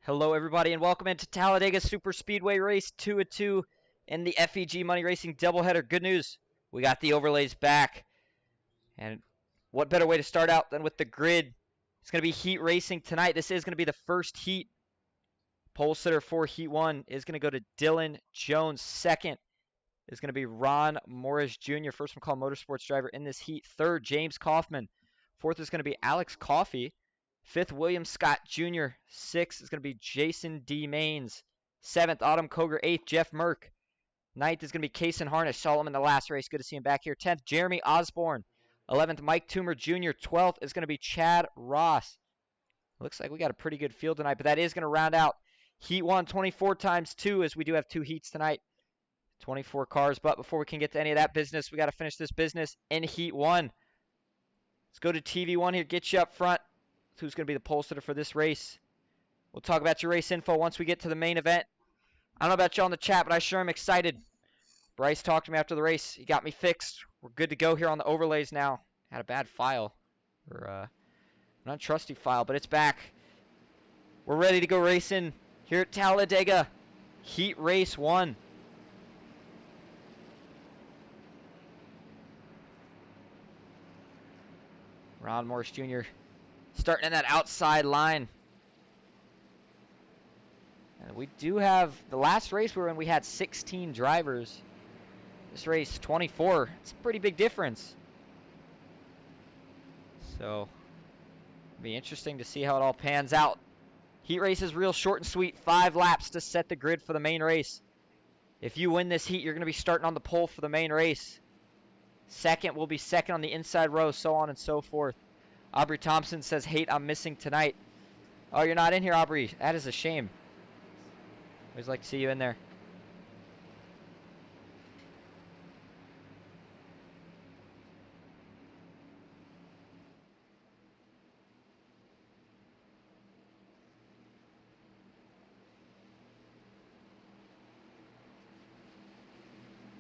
Hello, everybody, and welcome into Talladega Superspeedway Race 2-2 in the FEG Money Racing doubleheader. Good news, we got the overlays back. And what better way to start out than with the grid? It's going to be heat racing tonight. This is going to be the first heat. Pole sitter for Heat 1 is going to go to Dylan Jones. Second is going to be Ron Morris Jr., first from Call Motorsports driver in this heat. Third, James Kaufman. Fourth is going to be Alex Coffey. Fifth, William Scott Jr. Sixth is going to be Jason D. Maines. Seventh, Autumn Koger. Eighth, Jeff Merck. Ninth is going to be Kason Harness. Saw him in the last race. Good to see him back here. 10th, Jeremy Osborne. 11th, Mike Toomer Jr. 12th is going to be Chad Ross. Looks like we got a pretty good field tonight, but that is going to round out Heat 1, 24 times 2, as we do have 2 heats tonight. 24 cars, but before we can get to any of that business, we got to finish this business in Heat 1. Let's go to TV1 here, get you up front. Who's going to be the pole sitter for this race? We'll talk about your race info once we get to the main event. I don't know about y'all in the chat, but I sure am excited. Bryce talked to me after the race. He got me fixed. We're good to go here on the overlays now. Had a bad file, or not trusty file, but it's back. We're ready to go racing here at Talladega. Heat Race 1. Ron Morris Jr. starting in that outside line. And we do have, the last race we were in, we had 16 drivers. This race, 24. It's a pretty big difference. So, it'll be interesting to see how it all pans out. Heat race is real short and sweet. 5 laps to set the grid for the main race. If you win this heat, you're going to be starting on the pole for the main race. Second will be second on the inside row, so on and so forth. Aubrey Thompson says, "Hate, I'm missing tonight." Oh, you're not in here, Aubrey. That is a shame. Always like to see you in there.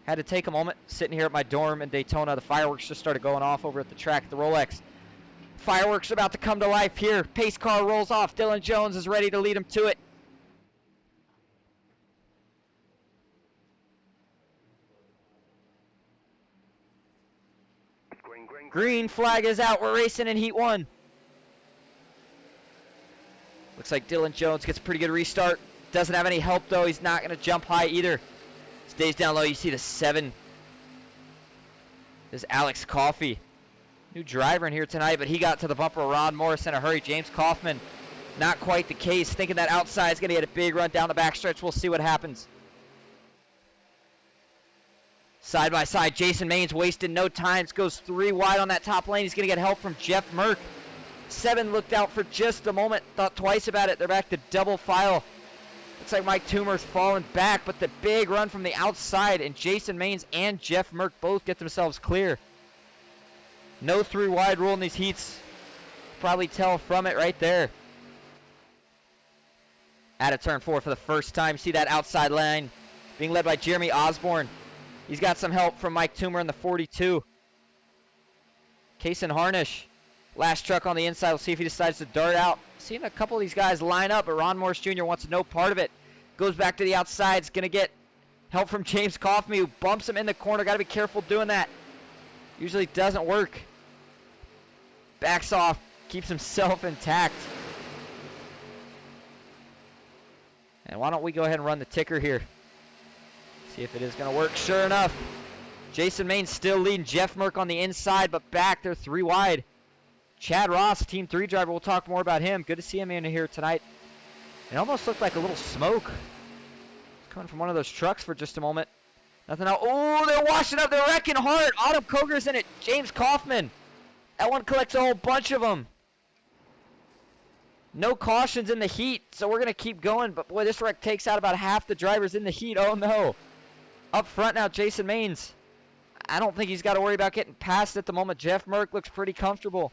Had to take a moment sitting here at my dorm in Daytona. The fireworks just started going off over at the track, the Rolex. Fireworks are about to come to life here. Pace car rolls off. Dylan Jones is ready to lead him to it. Green flag is out. We're racing in Heat 1. Looks like Dylan Jones gets a pretty good restart. Doesn't have any help, though. He's not going to jump high either. Stays down low. You see the 7. This is Alex Coffey. New driver in here tonight, but he got to the bumper of Ron Morris in a hurry. James Kaufman, not quite the case. Thinking that outside is going to get a big run down the backstretch. We'll see what happens. Side by side, Jason Maines wasted no time. Goes 3 wide on that top lane. He's going to get help from Jeff Merck. 7 looked out for just a moment. Thought twice about it. They're back to double file. Looks like Mike Toomer's falling back, but the big run from the outside, and Jason Maines and Jeff Merck both get themselves clear. No 3 wide rule in these heats. Probably tell from it right there. Out of turn 4 for the first time. See that outside line being led by Jeremy Osborne. He's got some help from Mike Toomer in the 42. Kason Harnish. Last truck on the inside. We'll see if he decides to dart out. Seeing a couple of these guys line up, but Ron Morris Jr. wants no part of it. Goes back to the outside. He's going to get help from James Kaufman, who bumps him in the corner. Got to be careful doing that. Usually doesn't work. Backs off. Keeps himself intact. And why don't we go ahead and run the ticker here. See if it is going to work. Sure enough. Jason Maines still leading. Jeff Merck on the inside, but back. They're 3 wide. Chad Ross, Team 3 driver. We'll talk more about him. Good to see him in here tonight. It almost looked like a little smoke. It's coming from one of those trucks for just a moment. Nothing else. Oh, they're washing up. They're wrecking hard. Autumn Koger's in it. James Kaufman. That one collects a whole bunch of them. No cautions in the heat, so we're going to keep going. But, boy, this wreck takes out about half the drivers in the heat. Oh, no. Up front now, Jason Maines. I don't think he's got to worry about getting past at the moment. Jeff Merck looks pretty comfortable.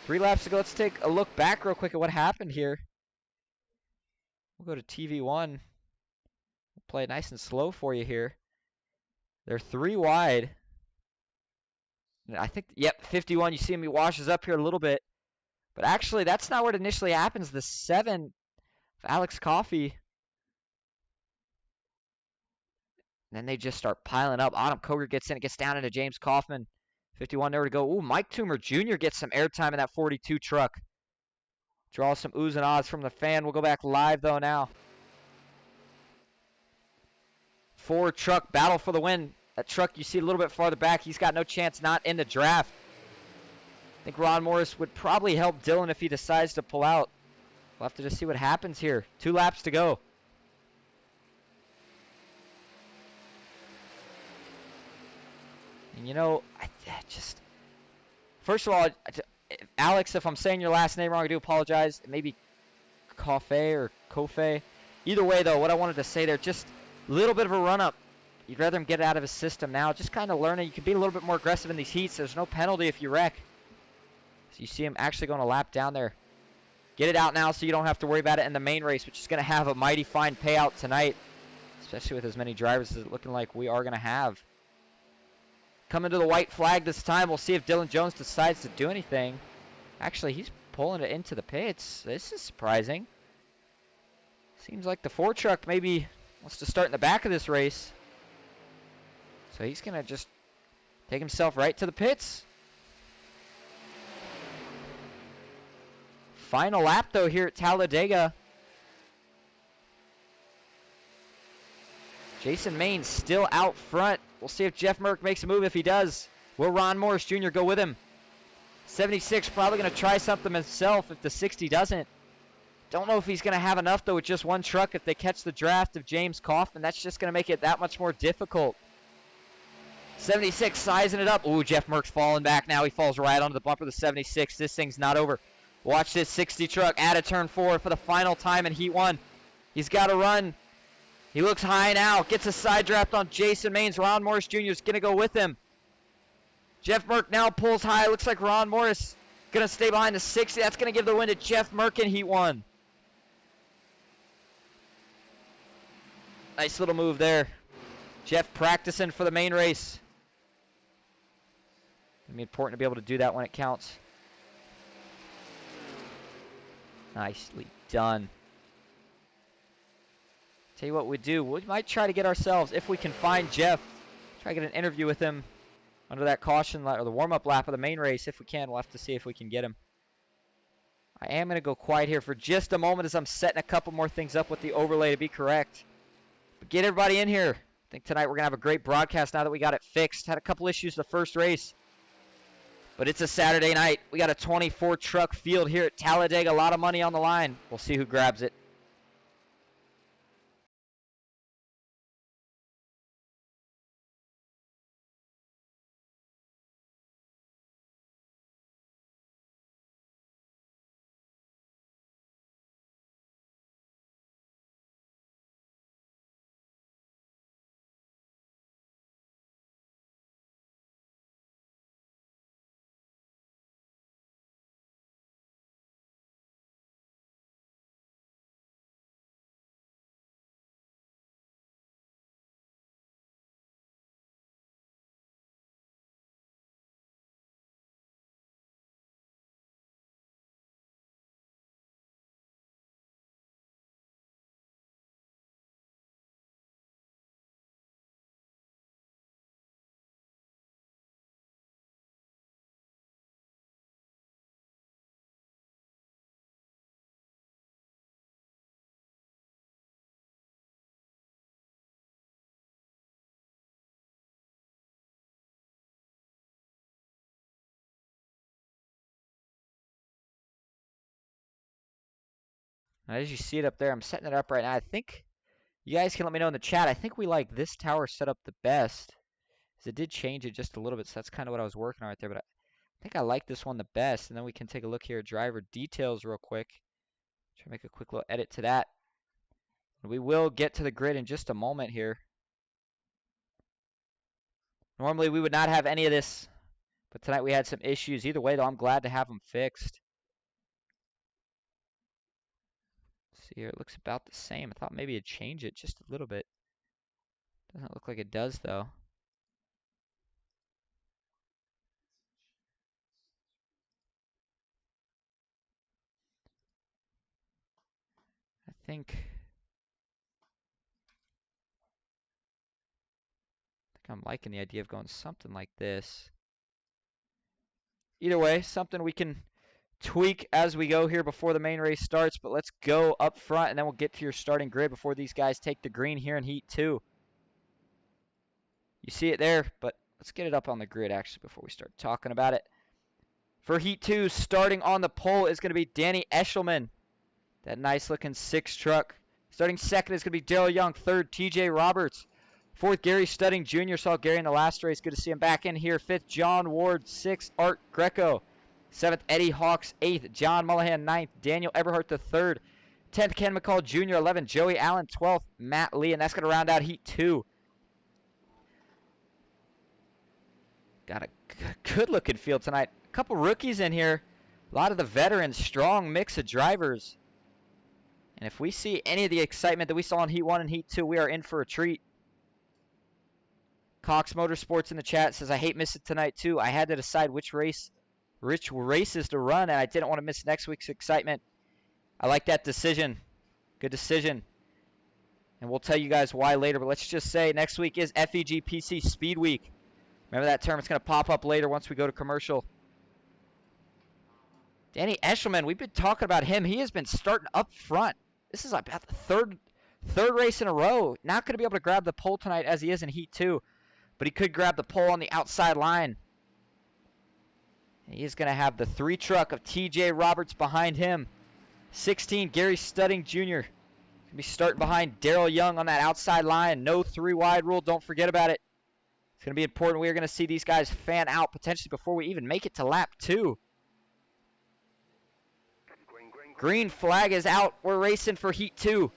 3 laps to go. Let's take a look back real quick at what happened here. We'll go to TV1. We'll play it nice and slow for you here. They're 3 wide. I think, yep, 51. You see him, he washes up here a little bit. But actually, that's not what initially happens. The 7 of Alex Coffey. Then they just start piling up. Autumn Koger gets in. It gets down into James Kaufman. 51 there to go. Ooh, Mike Toomer Jr. gets some airtime in that 42 truck. Draw some oohs and ahs from the fan. We'll go back live, though, now. 4 truck battle for the win. That truck you see a little bit farther back, he's got no chance not in the draft. I think Ron Morris would probably help Dylan if he decides to pull out. We'll have to just see what happens here. 2 laps to go. And, you know, I just... First of all, Alex, if I'm saying your last name wrong, I do apologize. Maybe Coffey or Coffey. Either way, though, what I wanted to say there, just a little bit of a run-up. You'd rather him get it out of his system now. Just kind of learning. You can be a little bit more aggressive in these heats. There's no penalty if you wreck. So you see him actually going a lap down there. Get it out now so you don't have to worry about it in the main race, which is going to have a mighty fine payout tonight, especially with as many drivers as it's looking like we are going to have. Coming to the white flag this time. We'll see if Dylan Jones decides to do anything. Actually, he's pulling it into the pits. This is surprising. Seems like the 4 truck maybe wants to start in the back of this race. So he's going to just take himself right to the pits. Final lap, though, here at Talladega. Jason Main still out front. We'll see if Jeff Merck makes a move. If he does, will Ron Morris Jr. go with him? 76 probably going to try something himself if the 60 doesn't. Don't know if he's going to have enough, though, with just 1 truck. If they catch the draft of James Kaufman, that's just going to make it that much more difficult. 76 sizing it up. Ooh, Jeff Merck's falling back now. He falls right onto the bumper of the 76. This thing's not over. Watch this 60 truck out of turn 4 for the final time in Heat 1. He's got to run. He looks high now. Gets a side draft on Jason Mains. Ron Morris Jr. is going to go with him. Jeff Merck now pulls high. Looks like Ron Morris going to stay behind the 60. That's going to give the win to Jeff Merck in Heat 1. Nice little move there. Jeff practicing for the main race. It's going to be important to be able to do that when it counts. Nicely done. Tell you what we do. We might try to get ourselves, if we can find Jeff, try to get an interview with him under that caution lap or the warm-up lap of the main race. If we can, we'll have to see if we can get him. I am going to go quiet here for just a moment as I'm setting a couple more things up with the overlay to be correct. But get everybody in here. I think tonight we're going to have a great broadcast now that we got it fixed. Had a couple issues the first race. But it's a Saturday night. We got a 24 truck field here at Talladega. A lot of money on the line. We'll see who grabs it. As you see it up there, I'm setting it up right now. I think you guys can let me know in the chat. I think we like this tower set up the best. Because it did change it just a little bit, so that's kind of what I was working on right there. But I think I like this one the best. And then we can take a look here at driver details real quick. Try to make a quick little edit to that. We will get to the grid in just a moment here. Normally we would not have any of this, but tonight we had some issues. Either way, though, I'm glad to have them fixed. Let's see here, it looks about the same. I thought maybe it'd change it just a little bit. Doesn't look like it does, though. think I'm liking the idea of going something like this. Either way, something we can tweak as we go here before the main race starts, but let's go up front and then we'll get to your starting grid before these guys take the green here in Heat 2. You see it there, but let's get it up on the grid actually before we start talking about it. For Heat 2, starting on the pole is going to be Danny Eshelman. That nice looking 6 truck. Starting second is going to be Daryl Young. Third, TJ Roberts. Fourth, Gary Studding Jr. Saw Gary in the last race. Good to see him back in here. Fifth, John Ward. Sixth, Art Greco. Seventh, Eddie Hawks. Eighth, John Mullahan. Ninth, Daniel Eberhardt the third. 10th, Ken McCall Jr. 11th, Joey Allen. 12th, Matt Lee. And that's going to round out Heat 2. Got a good-looking field tonight. A couple rookies in here. A lot of the veterans. Strong mix of drivers. And if we see any of the excitement that we saw in Heat 1 and Heat 2, we are in for a treat. Cox Motorsports in the chat says, I hate missing tonight too. I had to decide which races to run, and I didn't want to miss next week's excitement. I like that decision. Good decision. And we'll tell you guys why later, but let's just say next week is FEG-PC Speed Week. Remember that term. It's going to pop up later once we go to commercial. Danny Eshelman, we've been talking about him. He has been starting up front. This is about the third race in a row. Not going to be able to grab the pole tonight as he is in Heat 2. But he could grab the pole on the outside line. And he is going to have the 3 truck of TJ Roberts behind him. 16, Gary Studding Jr. Going to be starting behind Daryl Young on that outside line. No 3 wide rule. Don't forget about it. It's going to be important. We are going to see these guys fan out potentially before we even make it to lap 2. Green flag is out. We're racing for Heat 2.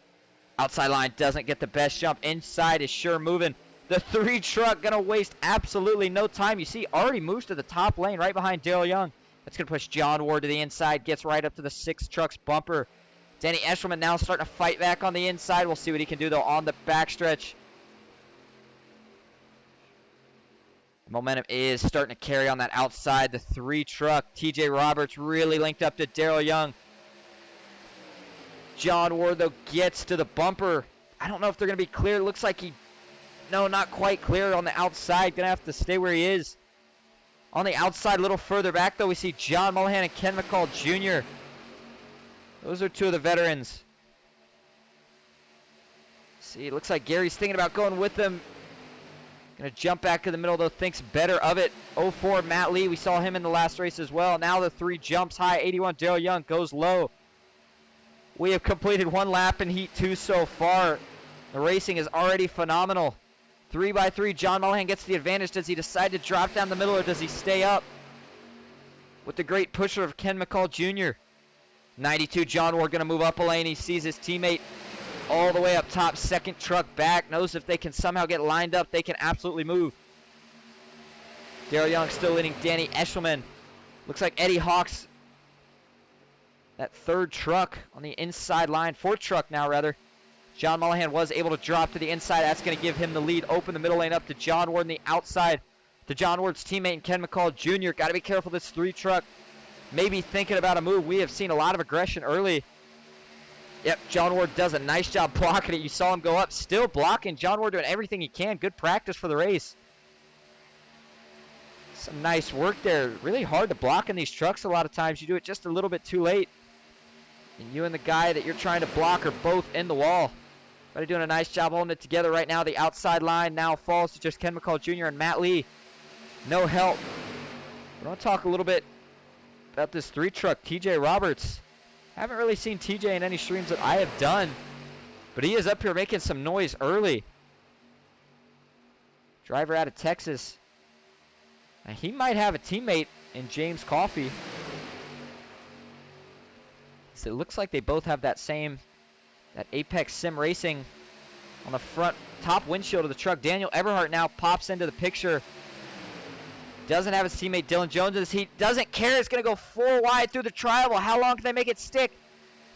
Outside line doesn't get the best jump. Inside is sure moving. The 3 truck going to waste absolutely no time. You see, already moves to the top lane right behind Daryl Young. That's going to push John Ward to the inside. Gets right up to the 6 truck's bumper. Danny Eshelman now starting to fight back on the inside. We'll see what he can do, though, on the backstretch. Momentum is starting to carry on that outside. The 3 truck. TJ Roberts really linked up to Daryl Young. John Ward, though, gets to the bumper. I don't know if they're going to be clear. It looks like no, not quite clear on the outside. Going to have to stay where he is. On the outside, a little further back, though, we see John Mullahan and Ken McCall Jr. Those are 2 of the veterans. See, it looks like Gary's thinking about going with them. Going to jump back to the middle, though, thinks better of it. 04, Matt Lee. We saw him in the last race as well. Now the 3 jumps high. 81, Daryl Young goes low. We have completed 1 lap in Heat 2 so far. The racing is already phenomenal. 3x3, John Mullahan gets the advantage. Does he decide to drop down the middle or does he stay up? With the great pusher of Ken McCall Jr. 92, John Ward going to move up a lane. He sees his teammate all the way up top. 2nd truck back. Knows if they can somehow get lined up, they can absolutely move. Daryl Young still leading Danny Eshelman. Looks like Eddie Hawks. That 3rd truck on the inside line. 4th truck now, rather. John Mullahan was able to drop to the inside. That's going to give him the lead. Open the middle lane up to John Ward on the outside. To John Ward's teammate and Ken McCall Jr. Got to be careful this 3 truck. Maybe thinking about a move. We have seen a lot of aggression early. Yep, John Ward does a nice job blocking it. You saw him go up. Still blocking. John Ward doing everything he can. Good practice for the race. Some nice work there. Really hard to block in these trucks a lot of times. You do it just a little bit too late. And you and the guy that you're trying to block are both in the wall. But doing a nice job holding it together right now. The outside line now falls to just Ken McCall Jr. and Matt Lee. No help. I want to talk a little bit about this 3 truck, TJ Roberts. Haven't really seen TJ in any streams that I have done. But he is up here making some noise early. Driver out of Texas. Now he might have a teammate in James Coffey. So it looks like they both have that Apex Sim Racing on the front top windshield of the truck. Daniel Eberhardt now pops into the picture. Doesn't have his teammate Dylan Jones in this heat. Doesn't care. It's going to go 4 wide through the tribal. How long can they make it stick?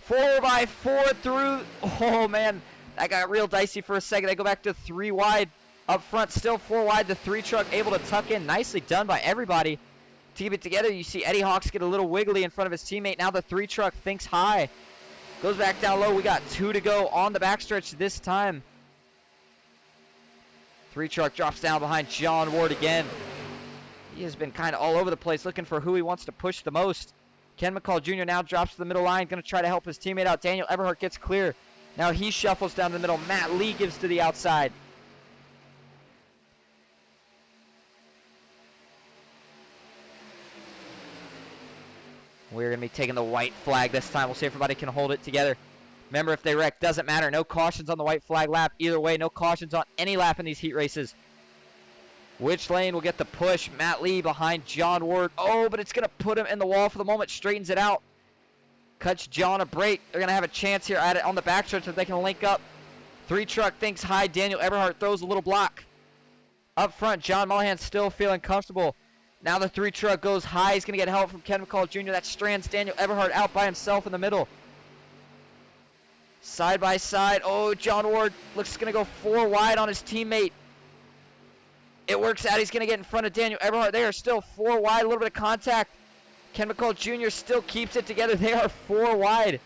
4x4 through. Oh, man. That got real dicey for a second. They go back to 3 wide up front. Still 4 wide. The 3 truck able to tuck in. Nicely done by everybody. To keep it together, you see Eddie Hawks get a little wiggly in front of his teammate. Now the 3 truck thinks high. Goes back down low. We got 2 to go on the backstretch this time. 3 truck drops down behind John Ward again. He has been kind of all over the place looking for who he wants to push the most. Ken McCall Jr. now drops to the middle line. Going to try to help his teammate out. Daniel Eberhardt gets clear. Now he shuffles down the middle. Matt Lee gives to the outside. We're going to be taking the white flag this time. We'll see if everybody can hold it together. Remember, if they wreck, doesn't matter. No cautions on the white flag lap. Either way, no cautions on any lap in these heat races. Which lane will get the push? Matt Lee behind John Ward. Oh, but it's going to put him in the wall for the moment. Straightens it out. Cuts John a break. They're going to have a chance here at it on the backstretch if they can link up. 3 truck thinks high. Daniel Eberhardt throws a little block. Up front, John Mullahan still feeling comfortable. Now the 3 truck goes high. He's going to get help from Ken McCall Jr. That strands Daniel Eberhardt out by himself in the middle. Side by side. Oh, John Ward looks going to go 4 wide on his teammate. It works out. He's going to get in front of Daniel Eberhardt. They are still 4 wide. A little bit of contact. Ken McCall Jr. still keeps it together. They are 4 wide.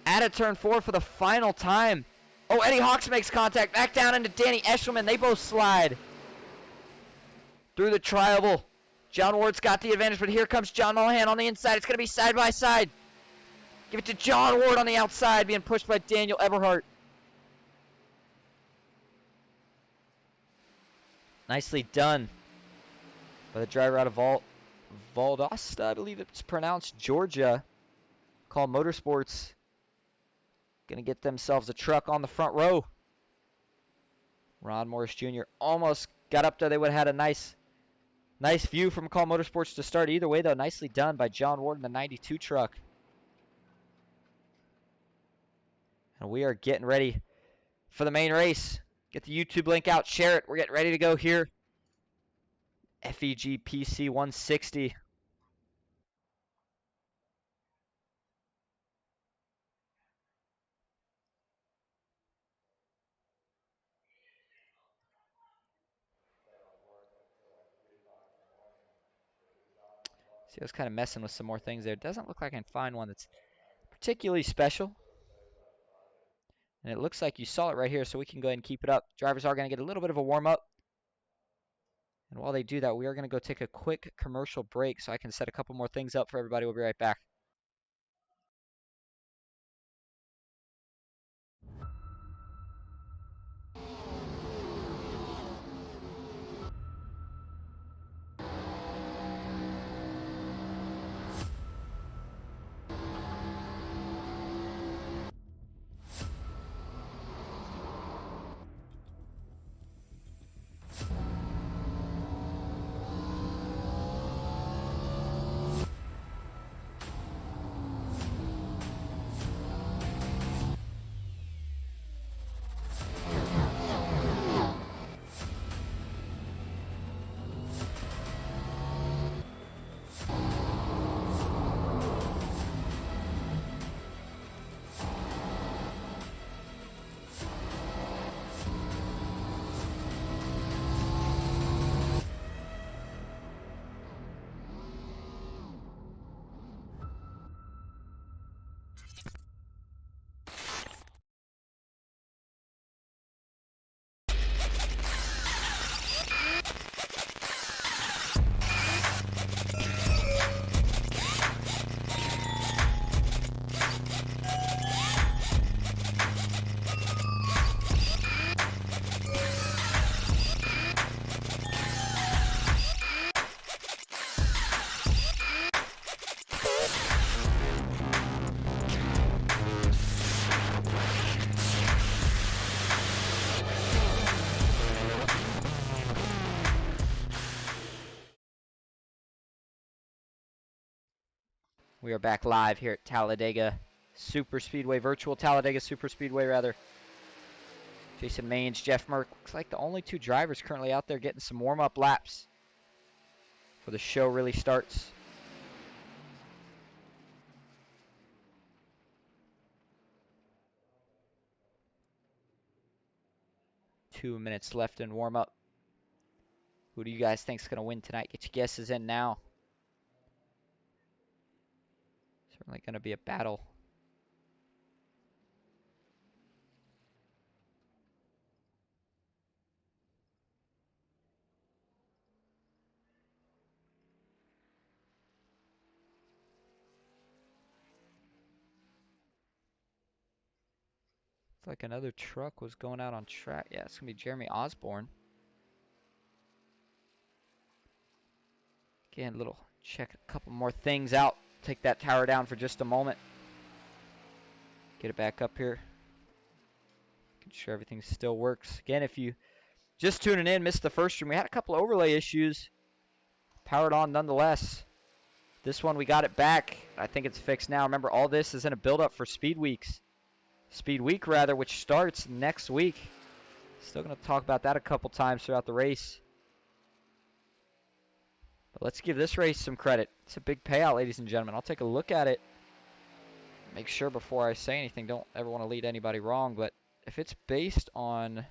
At a turn 4 for the final time. Oh, Eddie Hawks makes contact. Back down into Danny Eshelman. They both slide. Through the trioval. John Ward's got the advantage, but here comes John Mullahan on the inside. It's going to be side by side. Give it to John Ward on the outside, being pushed by Daniel Eberhardt. Nicely done by the driver out of Valdosta, I believe it's pronounced, Georgia. Call Motorsports. Going to get themselves a truck on the front row. Ron Morris Jr. almost got up there. They would have had a nice view from Call Motorsports to start. Either way, though, nicely done by John Ward in the 92 truck. And we are getting ready for the main race. Get the YouTube link out, share it. We're getting ready to go here. FEG-PC 160. See, I was kind of messing with some more things there. It doesn't look like I can find one that's particularly special. And it looks like you saw it right here, so we can go ahead and keep it up. Drivers are going to get a little bit of a warm-up. And while they do that, we are going to go take a quick commercial break so I can set a couple more things up for everybody. We'll be right back. We are back live here at Talladega Superspeedway, virtual Talladega Superspeedway, rather. Jason Maines, Jeff Merck. Looks like the only 2 drivers currently out there getting some warm-up laps before the show really starts. Two minutes left in warm-up. Who do you guys think is going to win tonight? Get your guesses in now. Certainly going to be a battle Looked like another truck was going out on track. Yeah, it's going to be Jeremy Osborne. Again, check a couple more things out. Take that tower down for just a moment. Get it back up here. Making sure everything still works. Again, if you just tuning in, missed the first stream, we had a couple overlay issues. Powered on nonetheless. This one we got it back. I think it's fixed now. Remember, all this is in a build-up for Speed Week, which starts next week. Still going to talk about that a couple times throughout the race. But let's give this race some credit. It's a big payout, ladies and gentlemen. I'll take a look at it. Make sure before I say anything, don't ever want to lead anybody wrong. But if it's based on, I'm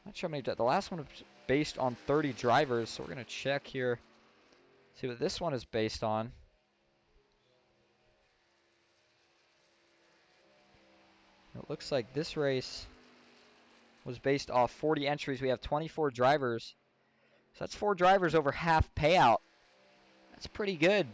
not sure how many, the last one was based on 30 drivers. So we're going to check here. See what this one is based on. It looks like this race was based off 40 entries. We have 24 drivers. So that's 4 drivers over half payout. That's pretty good.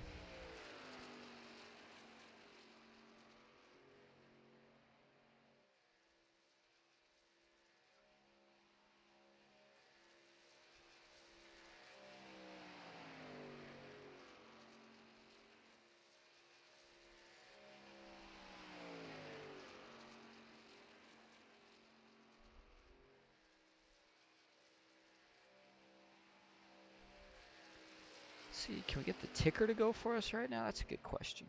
See, can we get the ticker to go for us right now? That's a good question.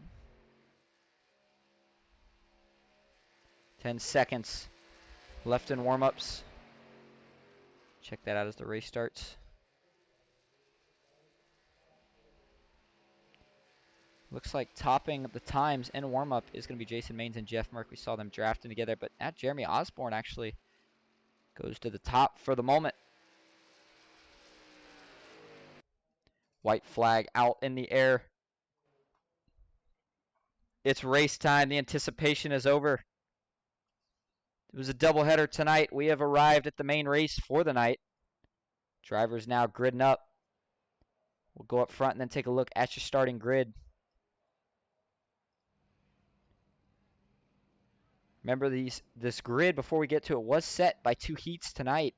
10 seconds left in warm-ups. Check that out as the race starts. Looks like topping the times in warm-up is going to be Jason Maines and Jeff Merck. We saw them drafting together, but now Jeremy Osborne actually goes to the top for the moment. White flag out in the air. It's race time. The anticipation is over. It was a doubleheader tonight. We have arrived at the main race for the night. Drivers now gridding up. We'll go up front and then take a look at your starting grid. Remember, this grid, before we get to it, was set by 2 heats tonight.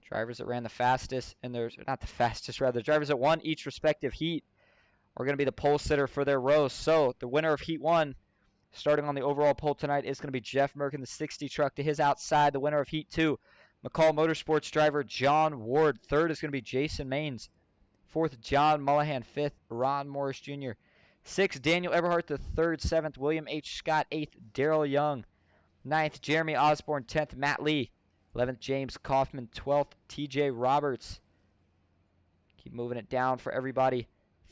Drivers that ran the fastest, and there's not the fastest, rather, drivers that won each respective heat are going to be the pole sitter for their rows. So the winner of Heat 1, starting on the overall pole tonight, is going to be Jeff Merck in the 60 truck. To his outside, the winner of Heat 2, McCall Motorsports driver John Ward. Third is going to be Jason Maines. Fourth, John Mullahan. Fifth, Ron Morris Jr. Sixth, Daniel Eberhardt the third. Seventh, William H. Scott. Eighth, Daryl Young. Ninth, Jeremy Osborne. 10th, Matt Lee. 11th, James Kaufman. 12th, TJ Roberts. Keep moving it down for everybody.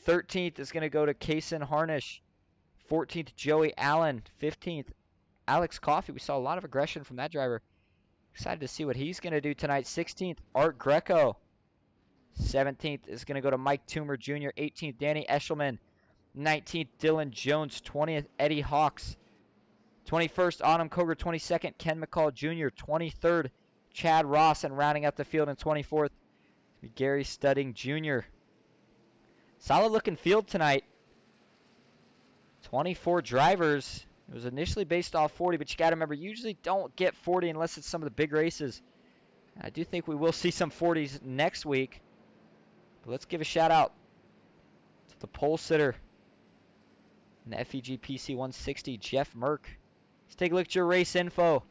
13th is going to go to Kaysen Harnish. 14th, Joey Allen. 15th, Alex Coffey. We saw a lot of aggression from that driver. Excited to see what he's going to do tonight. 16th, Art Greco. 17th is going to go to Mike Toomer Jr. 18th, Danny Eshelman. 19th, Dylan Jones. 20th, Eddie Hawks. 21st, Autumn Koger. 22nd, Ken McCall Jr. 23rd, Chad Ross. And rounding out the field in 24th, Gary Studding Jr. Solid looking field tonight. 24 drivers. It was initially based off 40, but you got to remember, you usually don't get 40 unless it's some of the big races. I do think we will see some 40s next week. But let's give a shout out to the pole sitter in the FEG-PC 160, Jeff Merck. Let's take a look at your race info.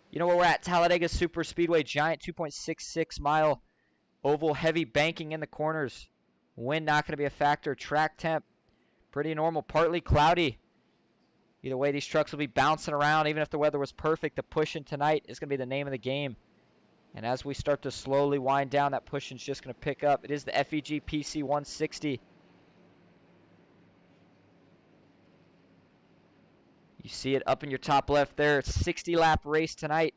You know where we're at, Talladega Superspeedway, giant 2.66 mile oval, heavy banking in the corners. Wind not going to be a factor. Track temp, pretty normal, partly cloudy. Either way, these trucks will be bouncing around. Even if the weather was perfect, the pushing tonight is going to be the name of the game. And as we start to slowly wind down, that pushing's just going to pick up. It is the FEG-PC 160. You see it up in your top left there. It's a 60-lap race tonight.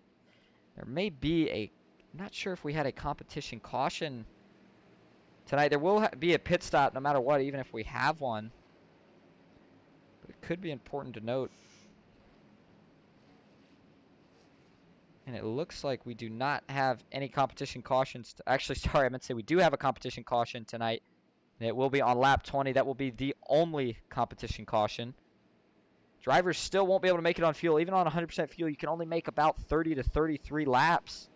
There may be I'm not sure if we had a competition caution tonight. There will be a pit stop no matter what, even if we have one. But it could be important to note. And it looks like we do not have any competition cautions. Actually, sorry, I meant to say we do have a competition caution tonight. And it will be on lap 20. That will be the only competition caution. Drivers still won't be able to make it on fuel. Even on 100% fuel, you can only make about 30 to 33 laps.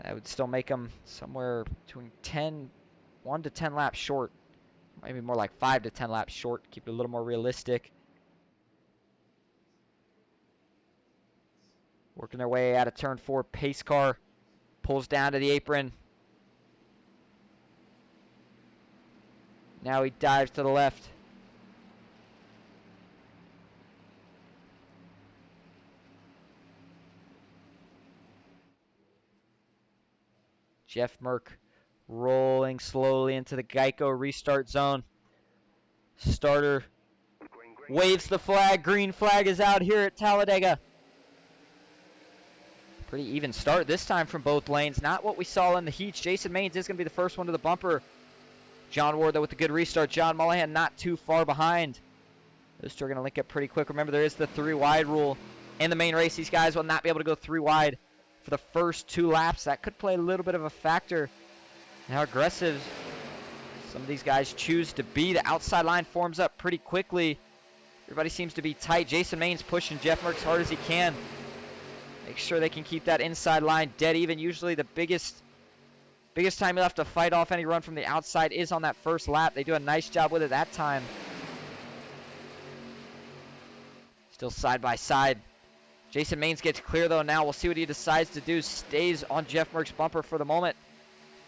That would still make them somewhere between 1 to 10 laps short. Maybe more like 5 to 10 laps short. Keep it a little more realistic. Working their way out of turn 4. Pace car pulls down to the apron. Now he dives to the left. Jeff Merck rolling slowly into the Geico restart zone. Starter waves the flag. Green flag is out here at Talladega. Pretty even start this time from both lanes. Not what we saw in the heats. Jason Maines is going to be the first one to the bumper. John Ward, though, with a good restart. John Mullihan not too far behind. Those two are going to link up pretty quick. Remember, there is the 3 wide rule in the main race. These guys will not be able to go 3 wide for the first 2 laps. That could play a little bit of a factor in how aggressive some of these guys choose to be. The outside line forms up pretty quickly. Everybody seems to be tight. Jason Maines pushing Jeff Merck as hard as he can. Make sure they can keep that inside line dead even. Usually the biggest time you'll have to fight off any run from the outside is on that first lap. They do a nice job with it that time. Still side by side. Jason Maines gets clear though now. We'll see what he decides to do. Stays on Jeff Merck's bumper for the moment.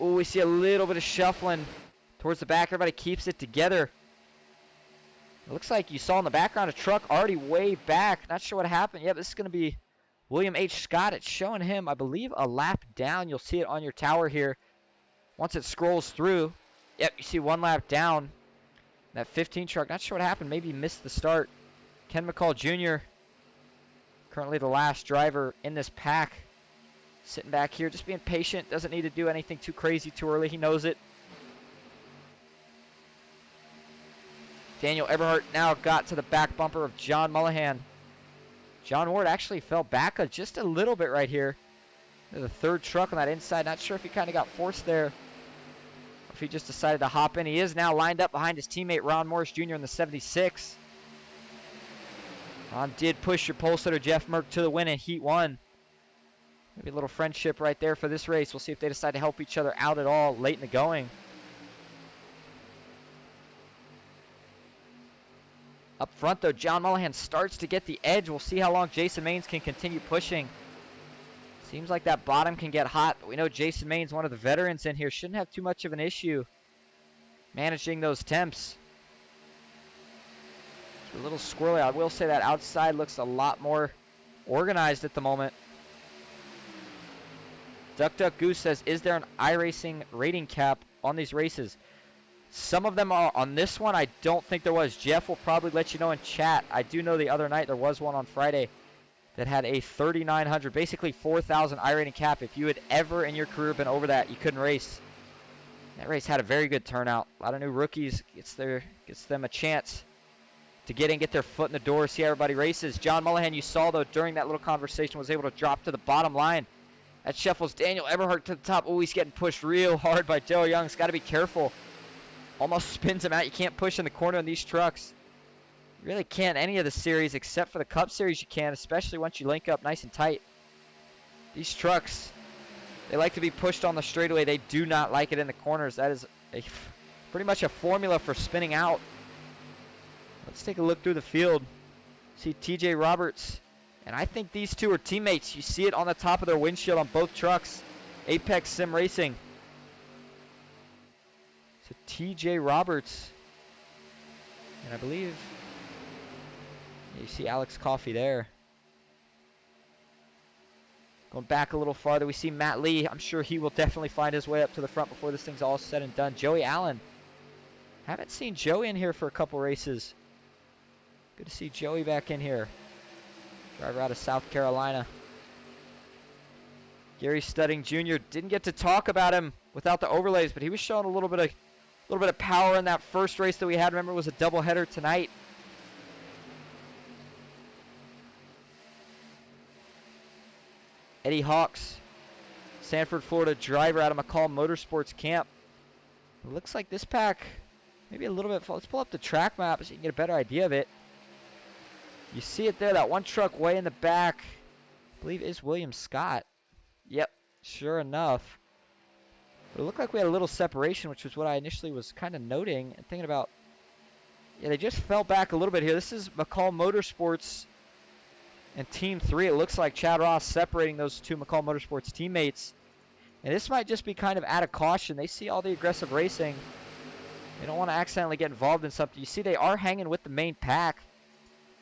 Ooh, we see a little bit of shuffling towards the back. Everybody keeps it together. It looks like you saw in the background a truck already way back. Not sure what happened. Yep, this is going to be William H. Scott. It's showing him, I believe, a lap down. You'll see it on your tower here. Once it scrolls through, yep, you see 1 lap down. That 15 truck, not sure what happened. Maybe he missed the start. Ken McCall Jr., currently the last driver in this pack. Sitting back here, just being patient. Doesn't need to do anything too crazy too early. He knows it. Daniel Eberhardt now got to the back bumper of John Mullihan. John Ward actually fell back just a little bit right here. The 3rd truck on that inside. Not sure if he kind of got forced there, or if he just decided to hop in. He is now lined up behind his teammate Ron Morris Jr. in the 76. Ron did push your pole sitter Jeff Merck to the win in Heat 1. Maybe a little friendship right there for this race. We'll see if they decide to help each other out at all late in the going. Up front, though, John Mullihan starts to get the edge. We'll see how long Jason Maines can continue pushing. Seems like that bottom can get hot, but we know Jason Maines, one of the veterans in here, shouldn't have too much of an issue managing those temps. It's a little squirrely. I will say that outside looks a lot more organized at the moment. Duck Duck Goose says, is there an iRacing rating cap on these races? Some of them are. On this one, I don't think there was. Jeff will probably let you know in chat. I do know the other night there was one on Friday that had a 3,900, basically 4,000 iRating cap. If you had ever in your career been over that, you couldn't race. That race had a very good turnout. A lot of new rookies. Gets them a chance to get in, get their foot in the door, see how everybody races. John Mullihan, you saw, though, during that little conversation, was able to drop to the bottom line. That shuffles Daniel Eberhardt to the top. Oh, he's getting pushed real hard by Joe Young. He's got to be careful. Almost spins him out. You can't push in the corner in these trucks. You really can't any of the series except for the Cup Series you can, especially once you link up nice and tight. These trucks, they like to be pushed on the straightaway. They do not like it in the corners. That is pretty much a formula for spinning out. Let's take a look through the field. See TJ Roberts. And I think these two are teammates. You see it on the top of their windshield on both trucks. Apex Sim Racing. So TJ Roberts. And I believe you see Alex Coffey there. Going back a little farther, we see Matt Lee. I'm sure he will definitely find his way up to the front before this thing's all said and done. Joey Allen. Haven't seen Joey in here for a couple races. Good to see Joey back in here. Driver out of South Carolina. Gary Studding Jr. Didn't get to talk about him without the overlays, but he was showing a little bit of power in that first race that we had. Remember, it was a doubleheader tonight. Eddie Hawks, Sanford, Florida driver out of McCall Motorsports Camp. It looks like this pack maybe a little bit. Let's pull up the track map so you can get a better idea of it. You see it there, that one truck way in the back, I believe is William Scott. Yep, sure enough. But it looked like we had a little separation, which was what I initially was kind of noting and thinking about. Yeah, they just fell back a little bit here. This is McCall Motorsports and Team 3. It looks like Chad Ross separating those two McCall Motorsports teammates. And this might just be kind of out of caution. They see all the aggressive racing. They don't want to accidentally get involved in something. You see they are hanging with the main pack.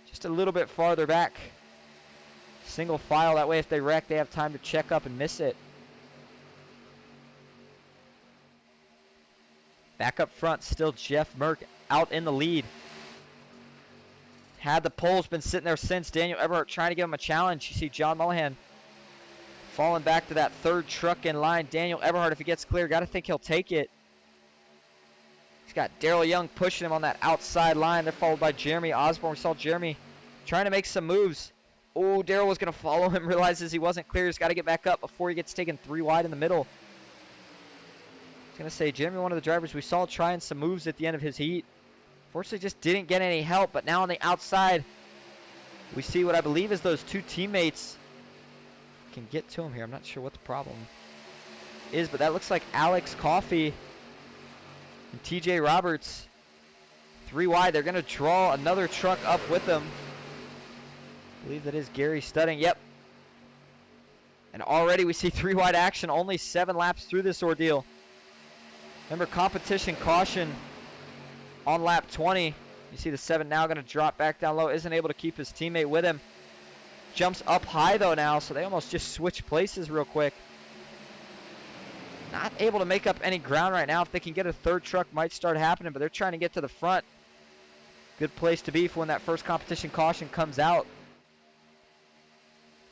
Just a little bit farther back. Single file. That way if they wreck, they have time to check up and miss it. Back up front, still Jeff Merck out in the lead. Had the poles, been sitting there since. Daniel Eberhardt trying to give him a challenge. You see John Mullihan falling back to that third truck in line. Daniel Eberhardt, if he gets clear, got to think he'll take it. He's got Daryl Young pushing him on that outside line. They're followed by Jeremy Osborne. We saw Jeremy trying to make some moves. Oh, Daryl was going to follow him, realizes he wasn't clear. He's got to get back up before he gets taken 3 wide in the middle. I was going to say, Jeremy, one of the drivers we saw trying some moves at the end of his heat. Fortunately, just didn't get any help, but now on the outside, we see what I believe is those two teammates can get to him here. I'm not sure what the problem is, but that looks like Alex Coffey and TJ Roberts. 3 wide. They're going to draw another truck up with them. I believe that is Gary Studding. Yep. And already we see 3 wide action. Only 7 laps through this ordeal. Remember, competition caution on lap 20. You see the 7 now going to drop back down low. Isn't able to keep his teammate with him. Jumps up high though now, so they almost just switch places real quick. Not able to make up any ground right now. If they can get a third truck, might start happening, but they're trying to get to the front. Good place to be for when that first competition caution comes out.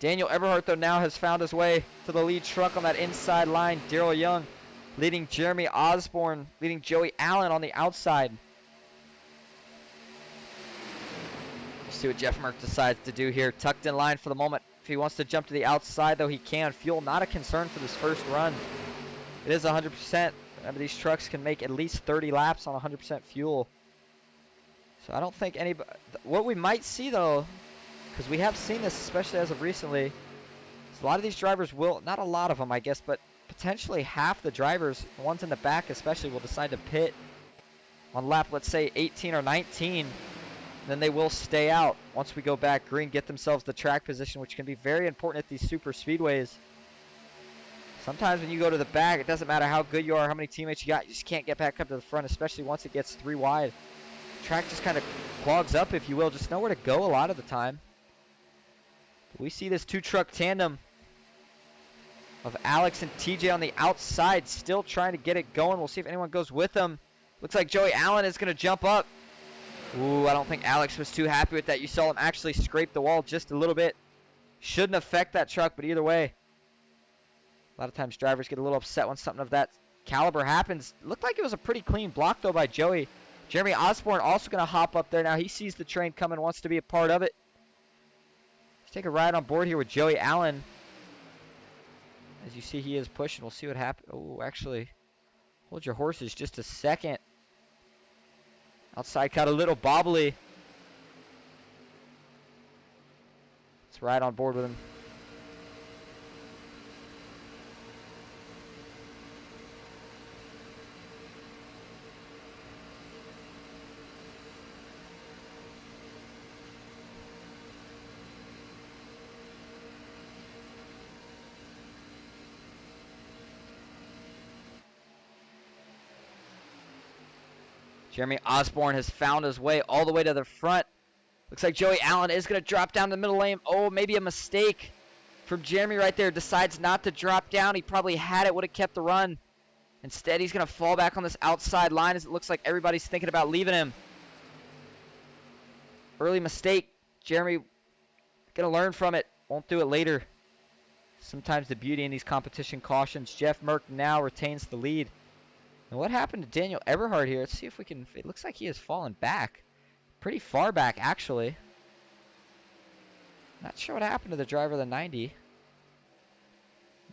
Daniel Eberhardt though now has found his way to the lead truck on that inside line. Daryl Young leading Jeremy Osborne, leading Joey Allen on the outside. See what Jeff Merck decides to do here. Tucked in line for the moment. If he wants to jump to the outside, though, he can. Fuel not a concern for this first run. It is 100%. Remember, these trucks can make at least 30 laps on 100% fuel. So I don't think anybody... What we might see, though, because we have seen this, especially as of recently, is a lot of these drivers will... Not a lot of them, I guess, but potentially half the drivers, the ones in the back especially, will decide to pit on lap, let's say, 18 or 19. Then they will stay out once we go back green, get themselves the track position, which can be very important at these super speedways. Sometimes when you go to the back, it doesn't matter how good you are, how many teammates you got, you just can't get back up to the front, especially once it gets 3 wide. The track just kind of clogs up, if you will, just nowhere to go a lot of the time. But we see this 2-truck tandem of Alex and TJ on the outside, still trying to get it going. We'll see if anyone goes with them. Looks like Joey Allen is going to jump up. Ooh, I don't think Alex was too happy with that. You saw him actually scrape the wall just a little bit. Shouldn't affect that truck, but either way. A lot of times drivers get a little upset when something of that caliber happens. Looked like it was a pretty clean block, though, by Joey. Jeremy Osborne also going to hop up there now. He sees the train coming, wants to be a part of it. Let's take a ride on board here with Joey Allen. As you see, he is pushing. We'll see what happens. Oh, actually, hold your horses just a second. Outside cut a little bobbly. Let's ride on board with him. Jeremy Osborne has found his way all the way to the front. Looks like Joey Allen is going to drop down the middle lane. Oh, maybe a mistake from Jeremy right there. Decides not to drop down. He probably had it, would have kept the run. Instead, he's going to fall back on this outside line as it looks like everybody's thinking about leaving him. Early mistake. Jeremy going to learn from it. Won't do it later. Sometimes the beauty in these competition cautions. Jeff Merck now retains the lead. And what happened to Daniel Eberhardt here? Let's see if we can... It looks like he has fallen back. Pretty far back, actually. Not sure what happened to the driver of the 90.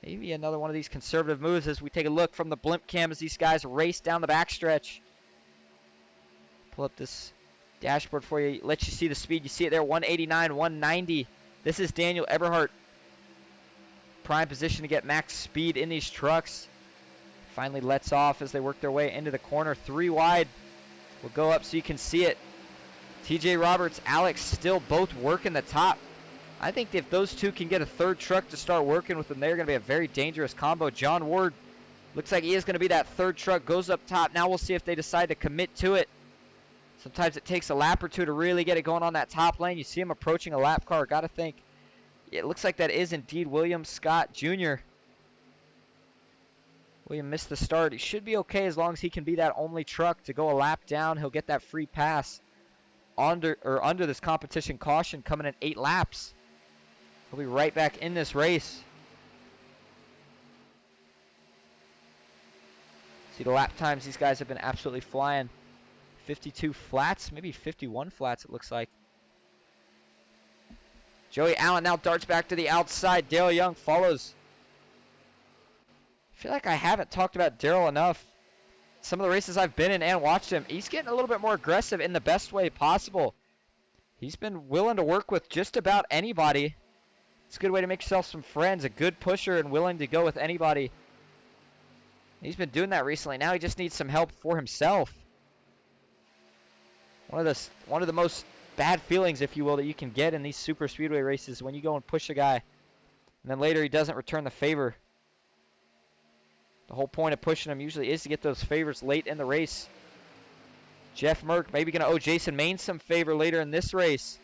Maybe another one of these conservative moves as we take a look from the blimp cam as these guys race down the backstretch. Pull up this dashboard for you. Let you see the speed. You see it there, 189, 190. This is Daniel Eberhardt. Prime position to get max speed in these trucks. Finally lets off as they work their way into the corner. 3 wide. We'll go up so you can see it. TJ Roberts, Alex still both working the top. I think if those two can get a third truck to start working with them, they're going to be a very dangerous combo. John Ward looks like he is going to be that third truck. Goes up top. Now we'll see if they decide to commit to it. Sometimes it takes a lap or two to really get it going on that top lane. You see him approaching a lap car. Got to think. It looks like that is indeed William Scott Jr. William missed the start. He should be okay as long as he can be that only truck to go a lap down. He'll get that free pass under this competition caution coming in 8 laps. He'll be right back in this race. See the lap times these guys have been absolutely flying. 52 flats, maybe 51 flats it looks like. Joey Allen now darts back to the outside. Dale Young follows. I feel like I haven't talked about Daryl enough. Some of the races I've been in and watched him, he's getting a little bit more aggressive in the best way possible. He's been willing to work with just about anybody. It's a good way to make yourself some friends, a good pusher and willing to go with anybody. He's been doing that recently. Now he just needs some help for himself. One of the most bad feelings, if you will, that you can get in these super speedway races when you go and push a guy and then later he doesn't return the favor. The whole point of pushing him usually is to get those favors late in the race. Jeff Merck maybe going to owe Jason Main some favor later in this race.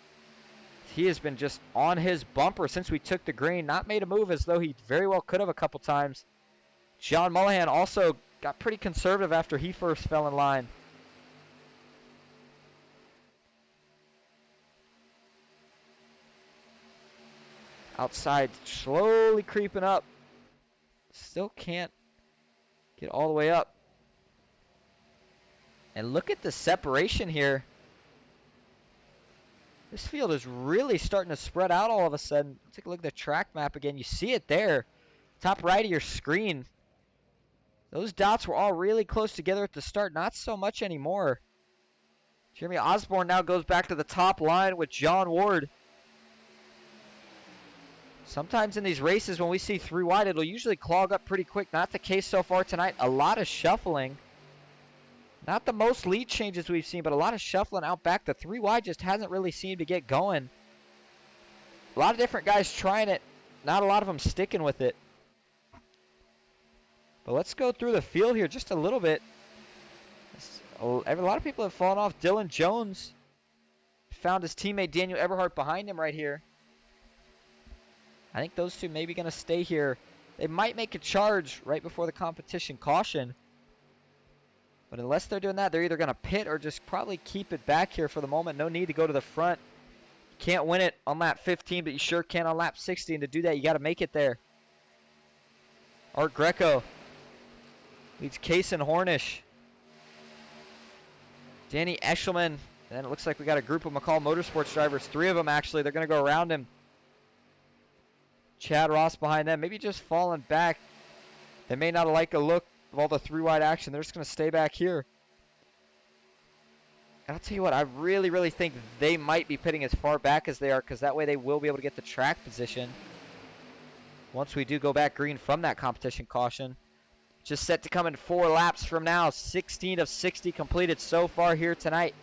He has been just on his bumper since we took the green. Not made a move as though he very well could have a couple times. John Mullahan also got pretty conservative after he first fell in line. Outside, slowly creeping up. Still can't get all the way up. And look at the separation here. This field is really starting to spread out all of a sudden. Take a look at the track map again. You see it there. Top right of your screen. Those dots were all really close together at the start. Not so much anymore. Jeremy Osborne now goes back to the top line with John Ward. Sometimes in these races when we see 3 wide, it'll usually clog up pretty quick. Not the case so far tonight. A lot of shuffling. Not the most lead changes we've seen, but a lot of shuffling out back. The 3 wide just hasn't really seemed to get going. A lot of different guys trying it. Not a lot of them sticking with it. But let's go through the field here just a little bit. A lot of people have fallen off. Dylan Jones found his teammate Daniel Eberhardt behind him right here. I think those two may be going to stay here. They might make a charge right before the competition caution. But unless they're doing that, they're either going to pit or just probably keep it back here for the moment. No need to go to the front. Can't win it on lap 15, but you sure can on lap 16. To do that, you got to make it there. Art Greco leads Case and Hornish. Danny Eshelman. And it looks like we got a group of McCall Motorsports drivers. 3 of them, actually. They're going to go around him. Chad Ross behind them. Maybe just falling back. They may not like a look of all the 3 wide action. They're just going to stay back here. And I'll tell you what, I really, really think they might be pitting as far back as they are, because that way they will be able to get the track position once we do go back green from that competition caution. Just set to come in 4 laps from now. 16 of 60 completed so far here tonight.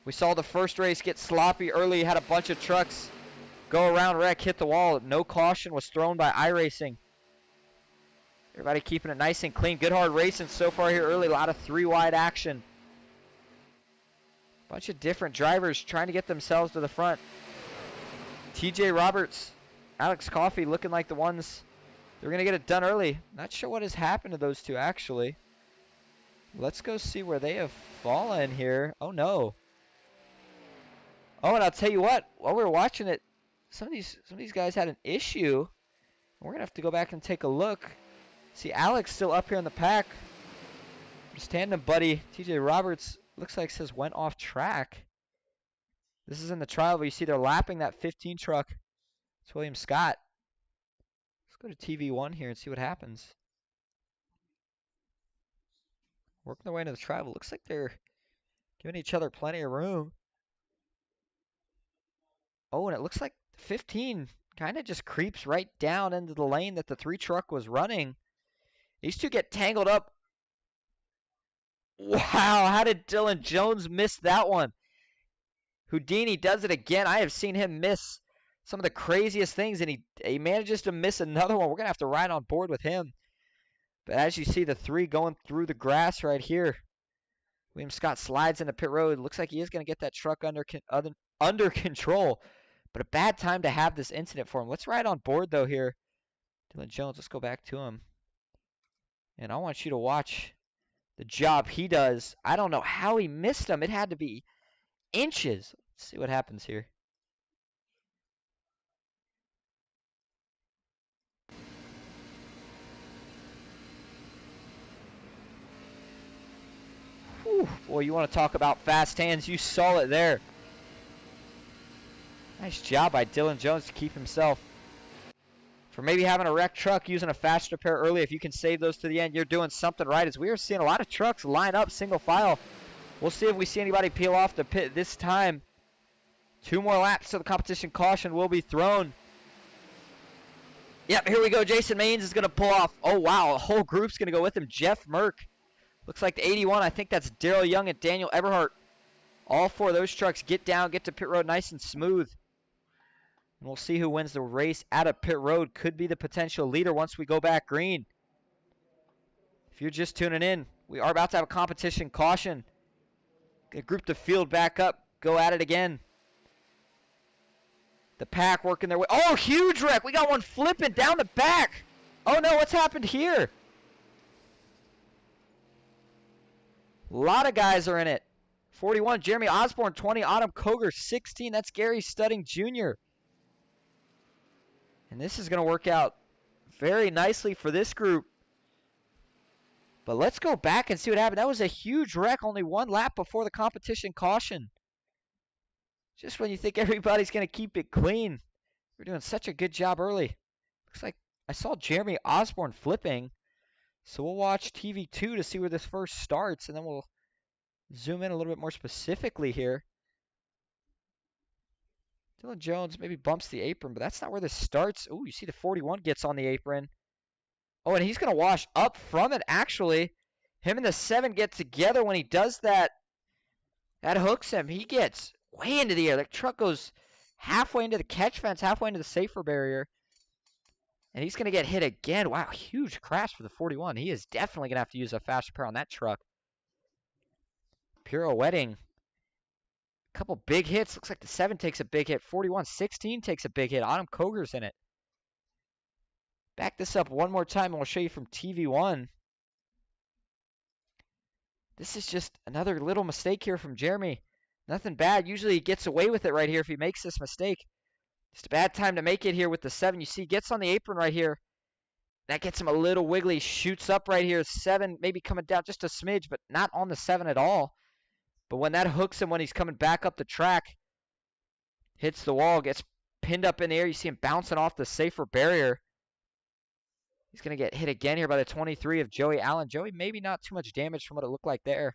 We saw the first race get sloppy early. Had a bunch of trucks go around, wreck, hit the wall. No caution was thrown by iRacing. Everybody keeping it nice and clean. Good hard racing so far here early. A lot of 3 wide action. Bunch of different drivers trying to get themselves to the front. TJ Roberts, Alex Coffey looking like the ones that are going to get it done early. Not sure what has happened to those two, actually. Let's go see where they have fallen here. Oh, no. Oh, and I'll tell you what. While we were watching it, some of these guys had an issue. We're going to have to go back and take a look. See, Alex still up here in the pack. His tandem buddy, TJ Roberts, looks like says went off track. This is in the trial, but you see they're lapping that 15 truck. It's William Scott. Let's go to TV1 here and see what happens. Working their way into the trial. Looks like they're Giving each other plenty of room. Oh, and it looks like 15 kind of just creeps right down into the lane that the 3 truck was running. These two get tangled up. Wow, how did Dylan Jones miss that one? Houdini does it again. I have seen him miss some of the craziest things, and he manages to miss another one. We're going to have to ride on board with him. But as you see, the 3 going through the grass right here. William Scott slides into pit road. Looks like he is going to get that truck under control. But a bad time to have this incident for him. Let's ride on board, though, here. Dylan Jones, let's go back to him. And I want you to watch the job he does. I don't know how he missed him. It had to be inches. Let's see what happens here. Whew, boy, you want to talk about fast hands. You saw it there. Nice job by Dylan Jones to keep himself. For maybe having a wrecked truck, using a fast repair early, if you can save those to the end, you're doing something right. As we are seeing a lot of trucks line up single file. We'll see if we see anybody peel off the pit this time. 2 more laps to the competition. Caution will be thrown. Yep, here we go. Jason Maines is going to pull off. Oh, wow. A whole group's going to go with him. Jeff Merck. Looks like the 81. I think that's Daryl Young and Daniel Eberhardt. All 4 of those trucks get down, get to pit road nice and smooth. And we'll see who wins the race out of pit road. Could be the potential leader once we go back green. If you're just tuning in, we are about to have a competition. Caution. Group the field back up. Go at it again. The pack working their way. Oh, huge wreck. We got one flipping down the back. Oh, no. What's happened here? A lot of guys are in it. 41, Jeremy Osborne. 20, Autumn Koger. 16, that's Gary Studding Jr. And this is going to work out very nicely for this group. But let's go back and see what happened. That was a huge wreck, only 1 lap before the competition caution. Just when you think everybody's going to keep it clean. We're doing such a good job early. Looks like I saw Jeremy Osborne flipping. So we'll watch TV2 to see where this first starts, and then we'll zoom in a little bit more specifically here. Dylan Jones maybe bumps the apron, but that's not where this starts. Ooh, you see the 41 gets on the apron. Oh, and he's going to wash up from it, actually. Him and the 7 get together. When he does that, that hooks him. He gets way into the air. The truck goes halfway into the catch fence, halfway into the safer barrier. And he's going to get hit again. Wow, huge crash for the 41. He is definitely going to have to use a fast repair on that truck. Pirouetting. Couple big hits. Looks like the 7 takes a big hit. 41, 16 takes a big hit. Autumn Koger's in it. Back this up one more time and we'll show you from TV1. This is just another little mistake here from Jeremy. Nothing bad. Usually he gets away with it right here if he makes this mistake. Just a bad time to make it here with the 7. You see, gets on the apron right here. That gets him a little wiggly. Shoots up right here. 7 maybe coming down just a smidge, but not on the 7 at all. But when that hooks him when he's coming back up the track, hits the wall, gets pinned up in the air. You see him bouncing off the safer barrier. He's going to get hit again here by the 23 of Joey Allen. Joey, maybe not too much damage from what it looked like there.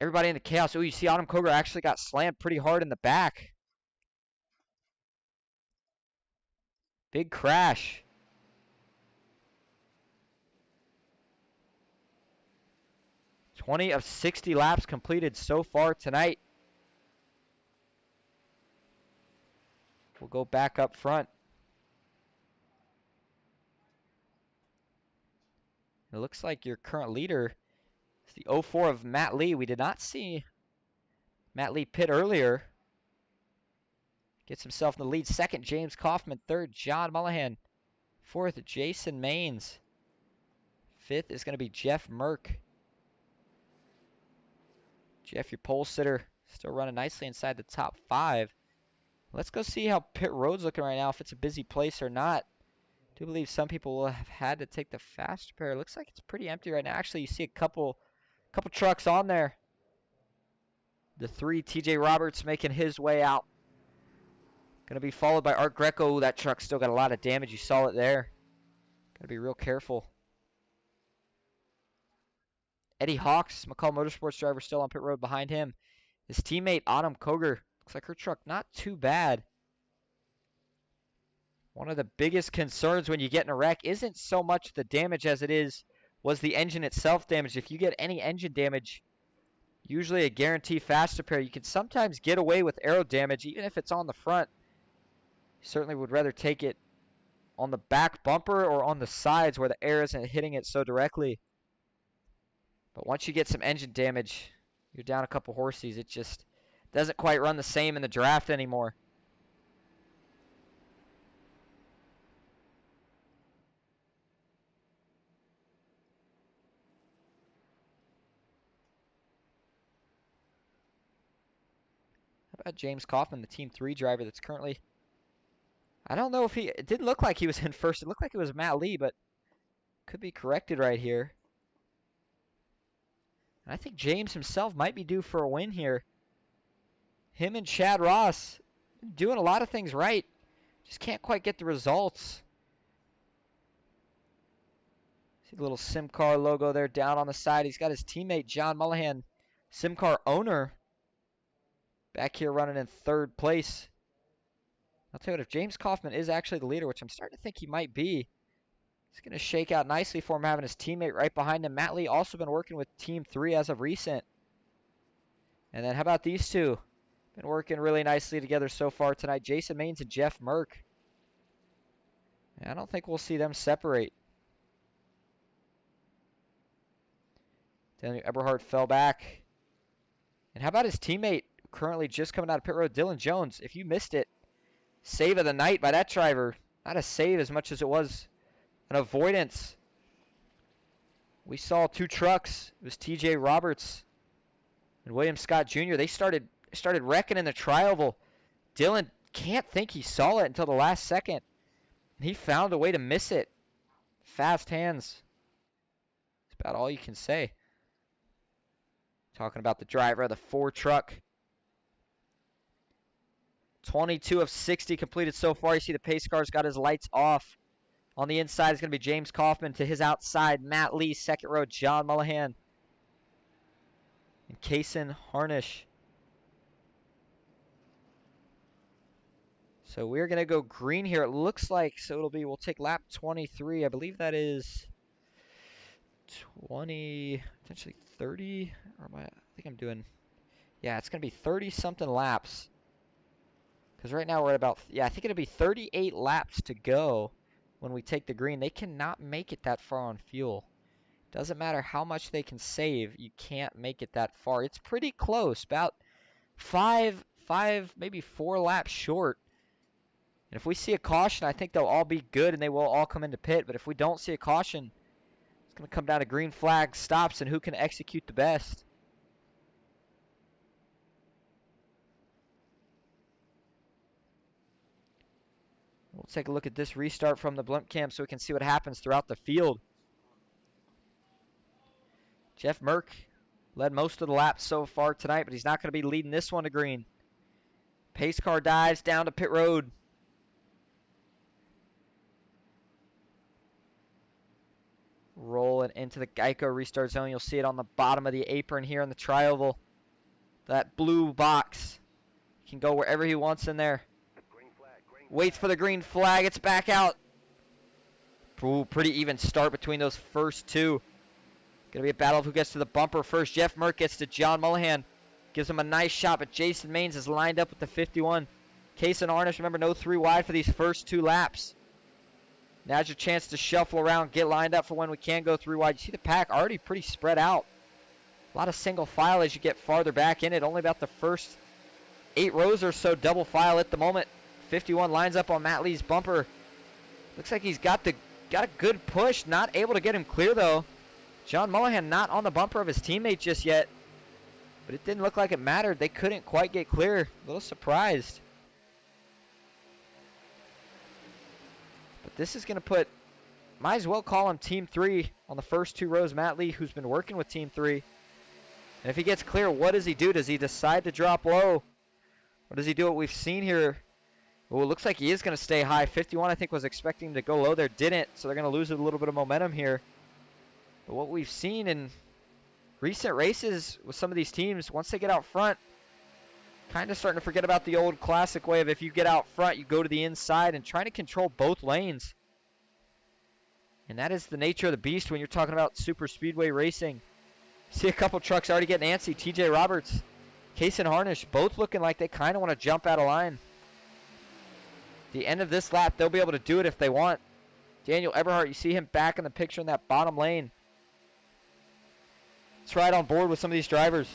Everybody in the chaos. Oh, you see Autumn Koger actually got slammed pretty hard in the back. Big crash. $20 of 60 laps completed so far tonight. We'll go back up front. It looks like your current leader is the 04 of Matt Lee. We did not see Matt Lee pit earlier. Gets himself in the lead. 2nd, James Kaufman. 3rd, John Mullihan. 4th, Jason Maines. 5th is going to be Jeff Merck. Jeff, your pole sitter, still running nicely inside the top 5. Let's go see how pit road's looking right now, if it's a busy place or not. I do believe some people will have had to take the fast repair. Looks like it's pretty empty right now. Actually, you see a couple trucks on there. The 3, TJ Roberts making his way out. Going to be followed by Art Greco. That truck still got a lot of damage. You saw it there. Got to be real careful. Eddie Hawks, McCall Motorsports driver, still on pit road behind him. His teammate, Autumn Koger. Looks like her truck not too bad. One of the biggest concerns when you get in a wreck isn't so much the damage as it was the engine itself damaged. If you get any engine damage, usually a guarantee fast repair. You can sometimes get away with aero damage, even if it's on the front. You certainly would rather take it on the back bumper or on the sides where the air isn't hitting it so directly. But once you get some engine damage, you're down a couple horsies. It just doesn't quite run the same in the draft anymore. How about James Kaufman, the Team 3 driver that's currently... I don't know if it didn't look like he was in first. It looked like it was Matt Lee, but could be corrected right here. And I think James himself might be due for a win here. Him and Chad Ross doing a lot of things right. Just can't quite get the results. See the little SimCar logo there down on the side. He's got his teammate John Mullihan, SimCar owner, back here running in third place. I'll tell you what, if James Kaufman is actually the leader, which I'm starting to think he might be, it's going to shake out nicely for him having his teammate right behind him. Matt Lee also been working with Team 3 as of recent. And then how about these two? Been working really nicely together so far tonight. Jason Maines and Jeff Merck. And I don't think we'll see them separate. Daniel Eberhard fell back. And how about his teammate currently just coming out of pit road, Dylan Jones? If you missed it, save of the night by that driver. Not a save as much as it was an avoidance. We saw two trucks. It was TJ Roberts and William Scott Jr. They started wrecking in the tri-oval. Dylan can't think he saw it until the last second. He found a way to miss it. Fast hands. That's about all you can say. Talking about the driver of the Ford truck. 22 of 60 completed so far. You see the pace car's got his lights off. On the inside is going to be James Kaufman. To his outside, Matt Lee. Second row, John Mullihan. And Kaysen Harnish. So we're going to go green here. It looks like, so it'll be, we'll take lap 23. I believe that is 20, potentially 30. Or am I think I'm doing, yeah, it's going to be 30-something laps. Because right now we're at about, yeah, I think it'll be 38 laps to go when we take the green. They cannot make it that far on fuel. Doesn't matter how much they can save, you can't make it that far. It's pretty close, about five, maybe 4 laps short. And if we see a caution, I think they'll all be good and they will all come into pit. But if we don't see a caution, it's going to come down to green flag stops and who can execute the best. We'll take a look at this restart from the blimp cam so we can see what happens throughout the field. Jeff Merck led most of the laps so far tonight, but he's not going to be leading this one to green. Pace car dives down to pit road. Rolling into the Geico restart zone. You'll see it on the bottom of the apron here in the tri-oval. That blue box. He can go wherever he wants in there. Waits for the green flag. It's back out. Ooh, pretty even start between those first two. Going to be a battle of who gets to the bumper first. Jeff Merck gets to John Mullihan. Gives him a nice shot, but Jason Maines is lined up with the 51. Kaysen Harnish, remember, no 3 wide for these first 2 laps. Now's your chance to shuffle around, get lined up for when we can go 3 wide. You see the pack already pretty spread out. A lot of single file as you get farther back in it. Only about the first 8 rows or so double file at the moment. 51 lines up on Matt Lee's bumper. Looks like he's got a good push. Not able to get him clear though. John Mullihan not on the bumper of his teammate just yet. But it didn't look like it mattered. They couldn't quite get clear. A little surprised. But this is going to put, might as well call him Team 3 on the first 2 rows. Matt Lee, who's been working with Team 3. And if he gets clear, what does he do? Does he decide to drop low? Or does he do what we've seen here? Well, it looks like he is going to stay high. 51, I think, was expecting to go low there. Didn't, so they're going to lose a little bit of momentum here. But what we've seen in recent races with some of these teams, once they get out front, kind of starting to forget about the old classic way of if you get out front, you go to the inside and trying to control both lanes. And that is the nature of the beast when you're talking about super speedway racing. See a couple trucks already getting antsy. TJ Roberts, Case and Harnish, both looking like they kind of want to jump out of line. The end of this lap, they'll be able to do it if they want. Daniel Eberhardt, you see him back in the picture in that bottom lane. Let's ride on board with some of these drivers.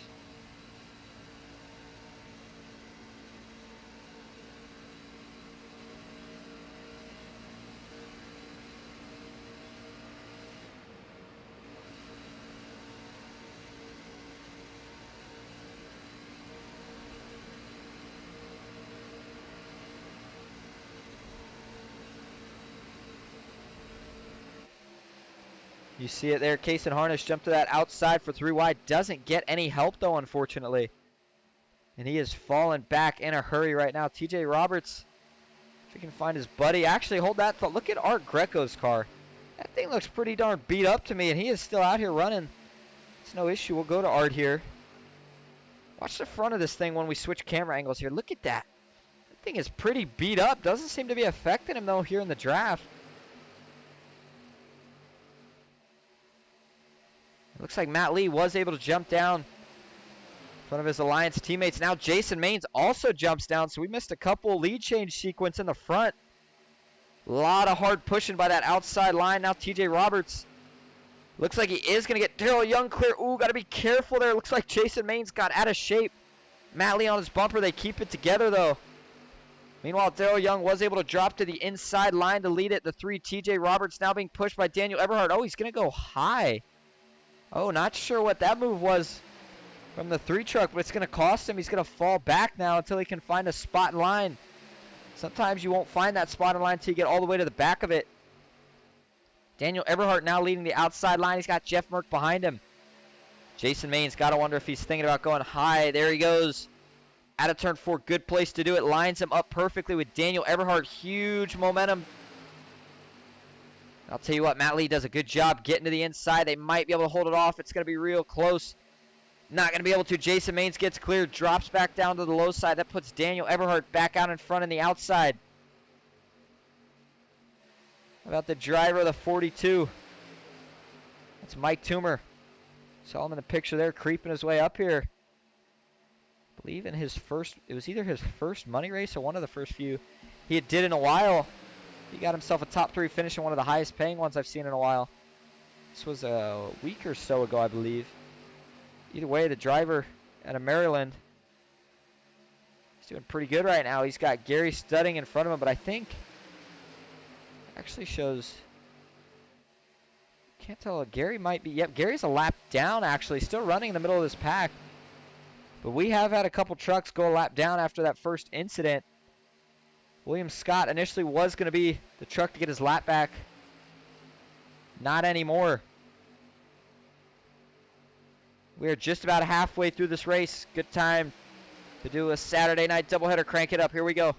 You see it there. Case and Harnish jump to that outside for 3 wide. Doesn't get any help, though, unfortunately. And he is falling back in a hurry right now. TJ Roberts, if he can find his buddy. Actually, hold that thought. Look at Art Greco's car. That thing looks pretty darn beat up to me, and he is still out here running. It's no issue. We'll go to Art here. Watch the front of this thing when we switch camera angles here. Look at that. That thing is pretty beat up. Doesn't seem to be affecting him, though, here in the draft. It looks like Matt Lee was able to jump down in front of his Alliance teammates. Now Jason Maines also jumps down, so we missed a couple lead change sequence in the front. A lot of hard pushing by that outside line. Now TJ Roberts looks like he is going to get Darrell Young clear. Ooh, got to be careful there. Looks like Jason Maines got out of shape. Matt Lee on his bumper. They keep it together, though. Meanwhile, Darrell Young was able to drop to the inside line to lead it. The 3 TJ Roberts now being pushed by Daniel Eberhardt. Oh, he's going to go high. Oh, not sure what that move was from the 3 truck, but it's going to cost him. He's going to fall back now until he can find a spot in line. Sometimes you won't find that spot in line until you get all the way to the back of it. Daniel Eberhardt now leading the outside line. He's got Jeff Merck behind him. Jason Maines, got to wonder if he's thinking about going high. There he goes. Out of turn 4, good place to do it. Lines him up perfectly with Daniel Eberhardt. Huge momentum. I'll tell you what, Matt Lee does a good job getting to the inside. They might be able to hold it off. It's going to be real close. Not going to be able to. Jason Maines gets clear, drops back down to the low side. That puts Daniel Eberhardt back out in front on the outside. How about the driver of the 42? That's Mike Toomer. Saw him in the picture there, creeping his way up here. I believe in his first, it was either his first money race or one of the first few he did in a while. He got himself a top 3 finish in one of the highest paying ones I've seen in a while. This was a week or so ago, I believe. Either way, the driver out of Maryland, he's doing pretty good right now. He's got Gary Studding in front of him, but I think actually shows, can't tell, Gary might be, yep, Gary's a lap down actually, still running in the middle of this pack. But we have had a couple trucks go a lap down after that first incident. William Scott initially was going to be the truck to get his lap back. Not anymore. We are just about halfway through this race. Good time to do a Saturday night doubleheader. Crank it up. Here we go.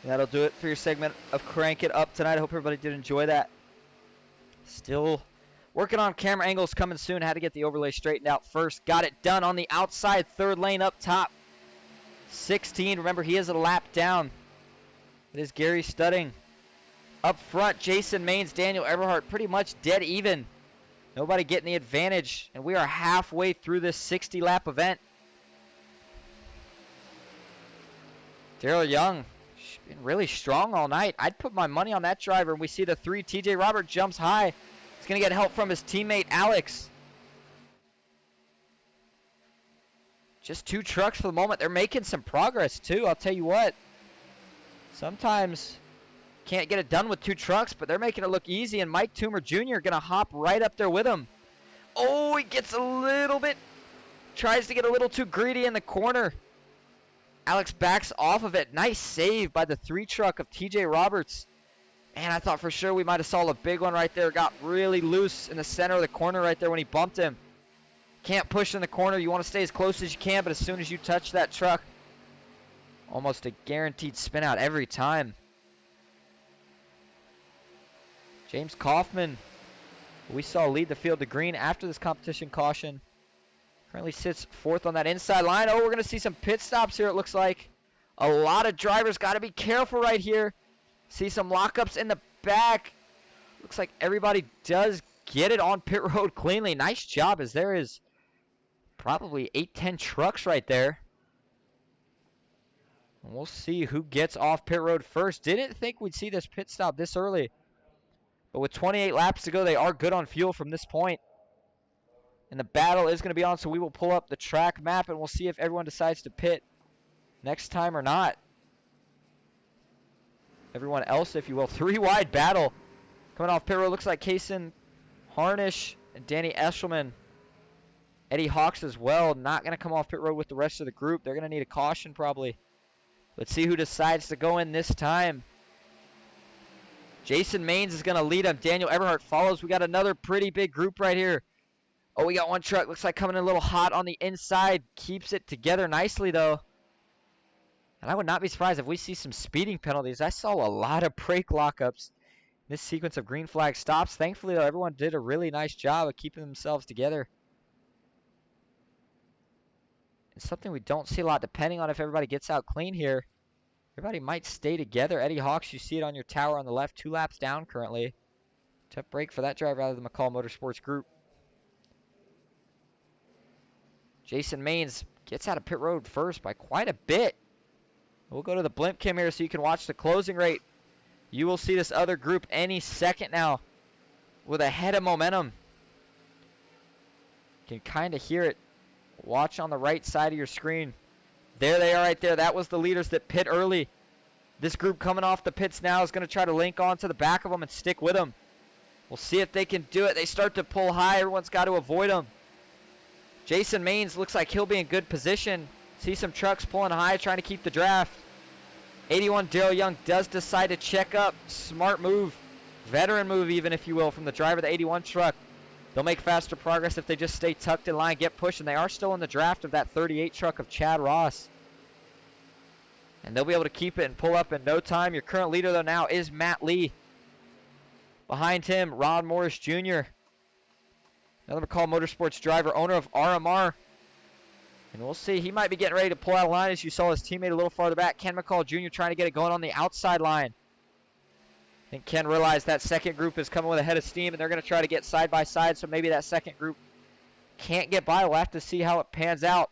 That'll do it for your segment of Crank It Up tonight. I hope everybody did enjoy that. Still working on camera angles coming soon. Had to get the overlay straightened out first. Got it done on the outside, third lane up top. 16, remember he is a lap down. It is Gary Studding. Up front, Jason Maines, Daniel Eberhardt, pretty much dead even. Nobody getting the advantage, and we are halfway through this 60-lap event. Daryl Young, been really strong all night. I'd put my money on that driver, and we see the 3. TJ Robert jumps high. He's going to get help from his teammate Alex. Just 2 trucks for the moment. They're making some progress, too. I'll tell you what. Sometimes can't get it done with 2 trucks, but they're making it look easy, and Mike Toomer Jr. going to hop right up there with him. Oh, he gets a little bit, tries to get a little too greedy in the corner. Alex backs off of it. Nice save by the 3 truck of TJ Roberts. Man, I thought for sure we might have saw a big one right there. Got really loose in the center of the corner right there when he bumped him. Can't push in the corner. You want to stay as close as you can, but as soon as you touch that truck, almost a guaranteed spin out every time. James Kaufman, we saw lead the field to green after this competition caution. Currently sits 4th on that inside line. Oh, we're going to see some pit stops here, it looks like. A lot of drivers got to be careful right here. See some lockups in the back. Looks like everybody does get it on pit road cleanly. Nice job, as there is probably 8-10 trucks right there. And we'll see who gets off pit road first. Didn't think we'd see this pit stop this early. But with 28 laps to go, they are good on fuel from this point. And the battle is going to be on, so we will pull up the track map, and we'll see if everyone decides to pit next time or not. Everyone else, if you will. 3-wide battle. Coming off pit road, looks like Kaysen Harnish and Danny Eshelman. Eddie Hawks as well. Not going to come off pit road with the rest of the group. They're going to need a caution probably. Let's see who decides to go in this time. Jason Maines is going to lead him. Daniel Eberhardt follows. We got another pretty big group right here. Oh, we got one truck. Looks like coming in a little hot on the inside. Keeps it together nicely, though. And I would not be surprised if we see some speeding penalties. I saw a lot of brake lockups in this sequence of green flag stops. Thankfully, though, everyone did a really nice job of keeping themselves together. It's something we don't see a lot, depending on if everybody gets out clean here. Everybody might stay together. Eddie Hawks, you see it on your tower on the left, 2 laps down currently. Tough break for that driver out of the McCall Motorsports group. Jason Maines gets out of pit road first by quite a bit. We'll go to the blimp cam here so you can watch the closing rate. You will see this other group any second now with a head of momentum. You can kind of hear it. Watch on the right side of your screen. There they are right there. That was the leaders that pit early. This group coming off the pits now is going to try to link on to the back of them and stick with them. We'll see if they can do it. They start to pull high. Everyone's got to avoid them. Jason Maines looks like he'll be in good position. See some trucks pulling high, trying to keep the draft. 81 Daryl Young does decide to check up. Smart move. Veteran move even, if you will, from the driver of the 81 truck. They'll make faster progress if they just stay tucked in line, get pushed, and they are still in the draft of that 38 truck of Chad Ross. And they'll be able to keep it and pull up in no time. Your current leader, though, now is Matt Lee. Behind him, Ron Morris Jr., another McCall Motorsports driver, owner of RMR. And we'll see. He might be getting ready to pull out of line, as you saw his teammate a little farther back. Ken McCall Jr. trying to get it going on the outside line. I think Ken realized that second group is coming with a head of steam, and they're going to try to get side by side, so maybe that second group can't get by. We'll have to see how it pans out.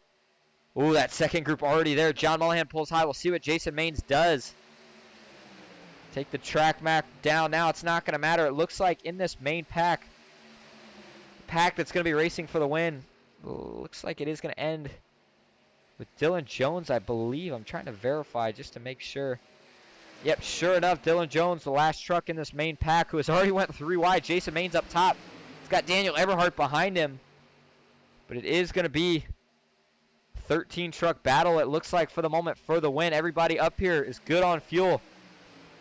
Ooh, that second group already there. John Mullahan pulls high. We'll see what Jason Maines does. Take the track map down now. It's not going to matter. It looks like in this main pack that's going to be racing for the win, looks like it is going to end with Dylan Jones, I believe. I'm trying to verify just to make sure. Yep, sure enough, Dylan Jones, the last truck in this main pack, who has already went 3 wide. Jason Maines up top. He's got Daniel Eberhardt behind him. But it is going to be 13 truck battle, it looks like, for the moment, for the win. Everybody up here is good on fuel.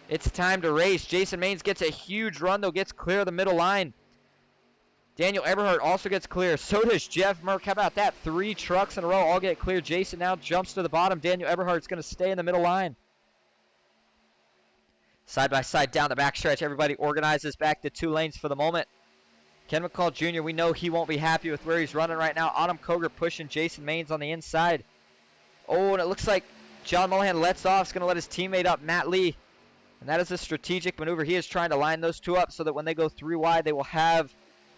It's time to race. Jason Maines gets a huge run, though, gets clear of the middle line. Daniel Eberhardt also gets clear. So does Jeff Merck. How about that? 3 trucks in a row all get clear. Jason now jumps to the bottom. Daniel Eberhardt's going to stay in the middle line. Side by side down the backstretch. Everybody organizes back to 2 lanes for the moment. Ken McCall Jr., we know he won't be happy with where he's running right now. Autumn Koger pushing Jason Maines on the inside. Oh, and it looks like John Mullihan lets off. He's going to let his teammate up, Matt Lee. And that is a strategic maneuver. He is trying to line those 2 up so that when they go 3 wide, they will have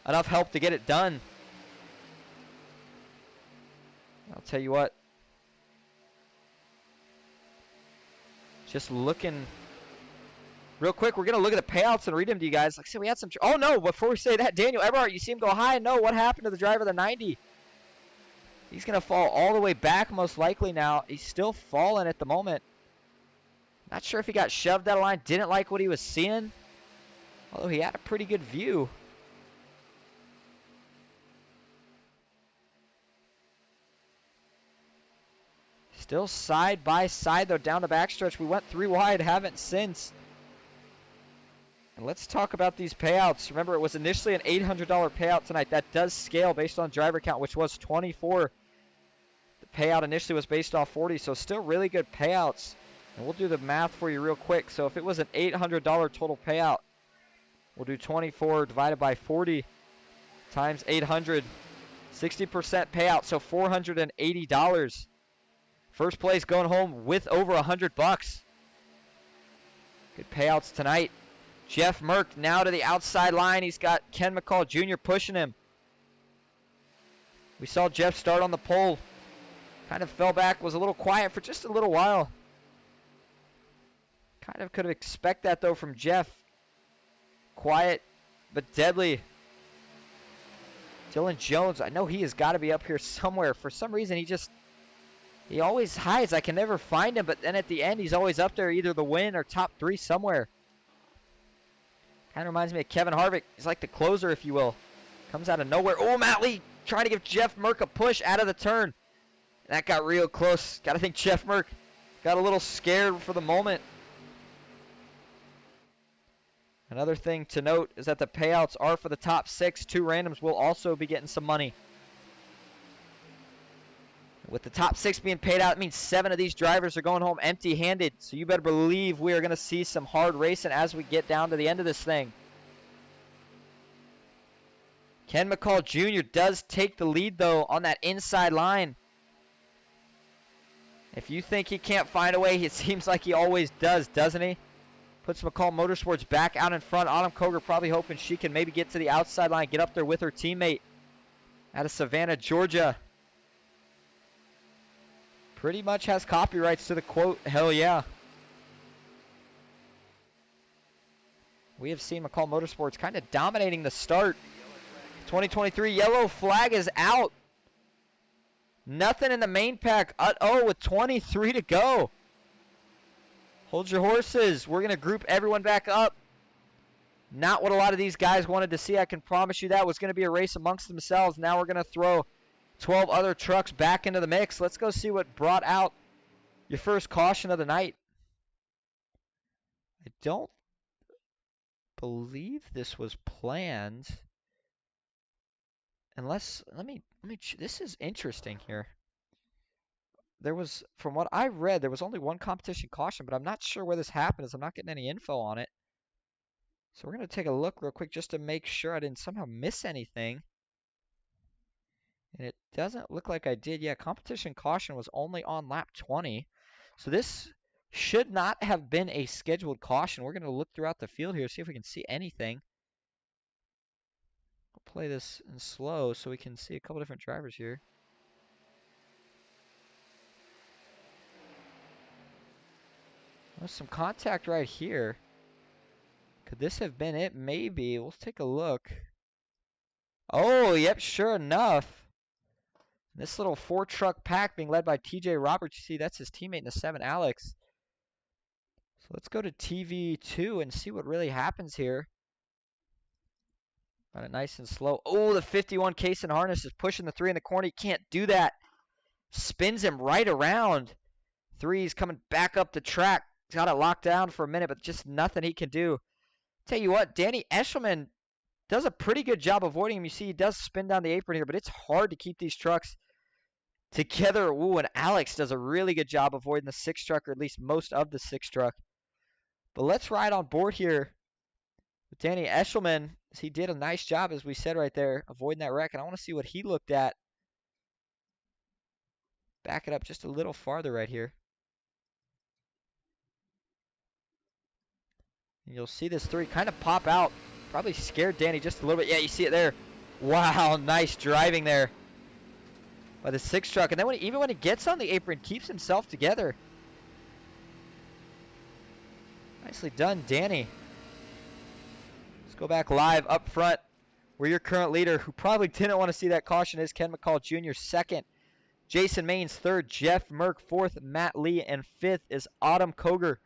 enough help to get it done. I'll tell you what. Just looking real quick. We're going to look at the payouts and read them to you guys. Like I said, we had some. Oh, no. Before we say that, Daniel Eberhardt, you see him go high. No, what happened to the driver of the 90? He's going to fall all the way back most likely now. He's still falling at the moment. Not sure if he got shoved out of line. Didn't like what he was seeing. Although he had a pretty good view. Still side by side though down the backstretch. We went 3 wide. Haven't since. And let's talk about these payouts. Remember, it was initially an $800 payout tonight. That does scale based on driver count, which was 24. The payout initially was based off 40, so still really good payouts. And we'll do the math for you real quick. So if it was an $800 total payout, we'll do 24 divided by 40 times 800. 60% payout, so $480. First place going home with over $100. Good payouts tonight. Jeff Merck now to the outside line. He's got Ken McCall Jr. pushing him. We saw Jeff start on the pole. Kind of fell back, was a little quiet for just a little while. Kind of could have expected that though from Jeff. Quiet, but deadly. Dylan Jones, I know he has got to be up here somewhere. For some reason, he always hides. I can never find him, but then at the end, he's always up there, either the win or top 3 somewhere. Kind of reminds me of Kevin Harvick. He's like the closer, if you will. Comes out of nowhere. Oh, Matt Lee trying to give Jeff Merck a push out of the turn. That got real close. Got to think Jeff Merck got a little scared for the moment. Another thing to note is that the payouts are for the top 6. 2 randoms will also be getting some money. With the top 6 being paid out, it means 7 of these drivers are going home empty-handed. So you better believe we are going to see some hard racing as we get down to the end of this thing. Ken McCall Jr. does take the lead, though, on that inside line. If you think he can't find a way, it seems like he always does, doesn't he? Puts McCall Motorsports back out in front. Autumn Koger probably hoping she can maybe get to the outside line, get up there with her teammate out of Savannah, Georgia. Pretty much has copyrights to the quote, hell yeah. We have seen McCall Motorsports kind of dominating the start. 2023 yellow flag is out. Nothing in the main pack. With 23 to go. Hold your horses. We're going to group everyone back up. Not what a lot of these guys wanted to see. I can promise you that. It was going to be a race amongst themselves. Now we're going to throw 12 other trucks back into the mix. Let's go see what brought out your first caution of the night. I don't believe this was planned. Unless, this is interesting here. There was, from what I read, there was only one competition caution, but I'm not sure where this happened as I'm not getting any info on it. So we're going to take a look real quick just to make sure I didn't somehow miss anything. And it doesn't look like I did. Yeah, competition caution was only on lap 20. So this should not have been a scheduled caution. We're going to look throughout the field here, see if we can see anything. I'll play this in slow so we can see a couple different drivers here. There's some contact right here. Could this have been it? Maybe. Let's take a look. Oh, yep, sure enough. This little 4-truck pack being led by TJ Roberts. You see, that's his teammate in the 7, Alex. So let's go to TV2 and see what really happens here. Got it nice and slow. Oh, the 51 case and harness is pushing the 3 in the corner. He can't do that. Spins him right around. 3's coming back up the track. He's got it locked down for a minute, but just nothing he can do. Tell you what, Danny Eshelman does a pretty good job avoiding him. You see, he does spin down the apron here, but it's hard to keep these trucks together. Ooh, and Alex does a really good job avoiding the 6 truck, or at least most of the 6 truck. But let's ride on board here with Danny Eshelman. He did a nice job, as we said right there, avoiding that wreck. And I want to see what he looked at. Back it up just a little farther right here. And you'll see this 3 kind of pop out. Probably scared Danny just a little bit. Yeah, you see it there. Wow, nice driving there by the 6 truck. And then even when he gets on the apron, keeps himself together. Nicely done, Danny. Let's go back live up front, where your current leader, who probably didn't want to see that caution, is Ken McCall Jr. 2nd. Jason Maines 3rd. Jeff Merck 4th. Matt Lee, and 5th is Autumn Koger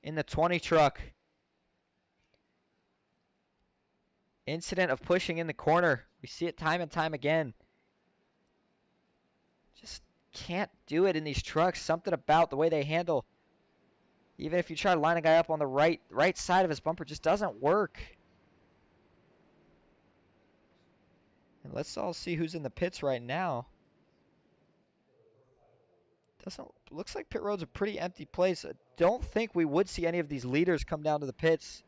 in the 20 truck. Incident of pushing in the corner. We see it time and time again. Just can't do it in these trucks. Something about the way they handle. Even if you try to line a guy up on the right side of his bumper, just doesn't work. And let's all see who's in the pits right now. Looks like pit road's a pretty empty place. I don't think we would see any of these leaders come down to the pits.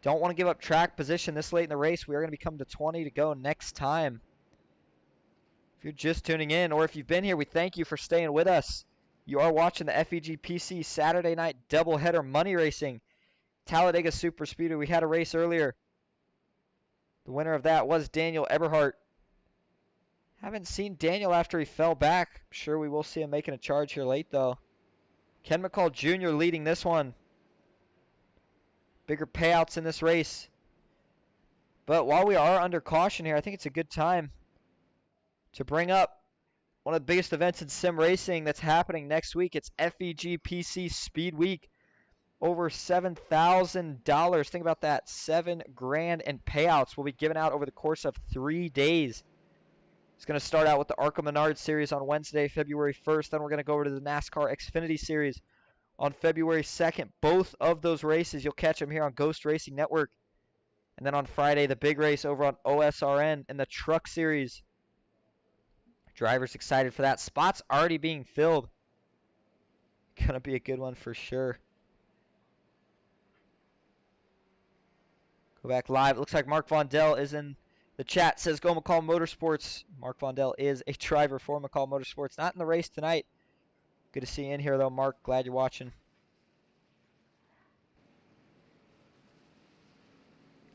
Don't want to give up track position this late in the race. We are going to be coming to 20 to go next time. If you're just tuning in, or if you've been here, we thank you for staying with us. You are watching the FEG-PC Saturday night doubleheader money racing. Talladega Superspeedway. We had a race earlier. The winner of that was Daniel Eberhardt. Haven't seen Daniel after he fell back. I'm sure we will see him making a charge here late, though. Ken McCall Jr. leading this one. Bigger payouts in this race. But while we are under caution here, I think it's a good time to bring up one of the biggest events in sim racing that's happening next week. It's FEG-PC Speed Week. Over $7,000. Think about that. $7,000 in payouts will be given out over the course of 3 days. It's going to start out with the Arca Menard Series on Wednesday, February 1st. Then we're going to go over to the NASCAR Xfinity Series on February 2nd. Both of those races, you'll catch them here on Ghost Racing Network. And then on Friday, the big race over on OSRN and the Truck Series. Drivers excited for that. Spots already being filled. Going to be a good one for sure. Go back live. It looks like Mark Vondell is in the chat. Says go McCall Motorsports. Mark Vondell is a driver for McCall Motorsports. Not in the race tonight. Good to see you in here, though, Mark. Glad you're watching.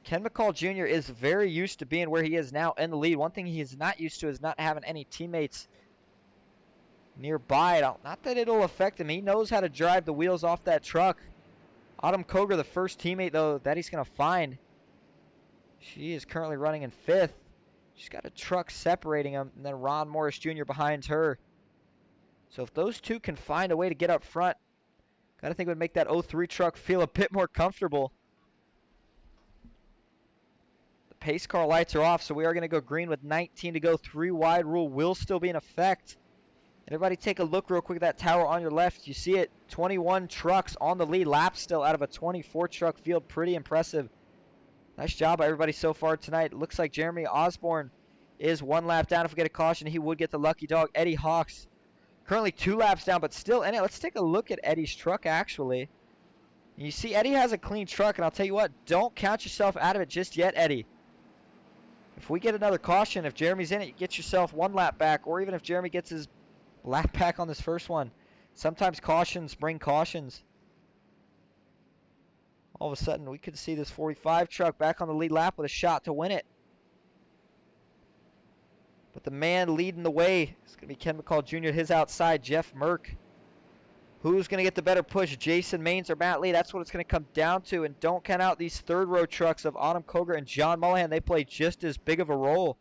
Ken McCall Jr. is very used to being where he is now in the lead. One thing he is not used to is not having any teammates nearby. Not that it'll affect him. He knows how to drive the wheels off that truck. Autumn Koger, the first teammate, though, that he's going to find. She is currently running in 5th. She's got a truck separating them, and then Ron Morris Jr. behind her. So if those two can find a way to get up front, got to think it would make that 03 truck feel a bit more comfortable. The pace car lights are off, so we are going to go green with 19 to go. 3 wide rule will still be in effect. And everybody take a look real quick at that tower on your left. You see it, 21 trucks on the lead lap still out of a 24 truck field. Pretty impressive. Nice job by everybody so far tonight. Looks like Jeremy Osborne is 1 lap down. If we get a caution, he would get the lucky dog. Eddie Hawks currently 2 laps down, but still in it. Let's take a look at Eddie's truck, actually. You see, Eddie has a clean truck, and I'll tell you what, don't count yourself out of it just yet, Eddie. If we get another caution, if Jeremy's in it, you get yourself 1 lap back, or even if Jeremy gets his lap back on this first one. Sometimes cautions bring cautions. All of a sudden, we could see this 45 truck back on the lead lap with a shot to win it. But the man leading the way is going to be Ken McCall Jr. His outside, Jeff Merck. Who's going to get the better push, Jason Maines or Matt Lee? That's what it's going to come down to. And don't count out these third-row trucks of Autumn Koger and John Mullihan. They play just as big of a role.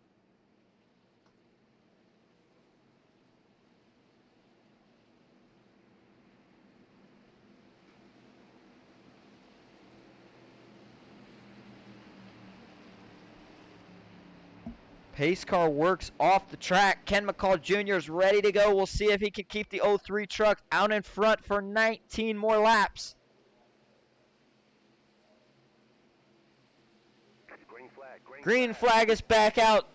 Pace car works off the track. Ken McCall Jr. is ready to go. We'll see if he can keep the 03 truck out in front for 19 more laps. Green flag is back out.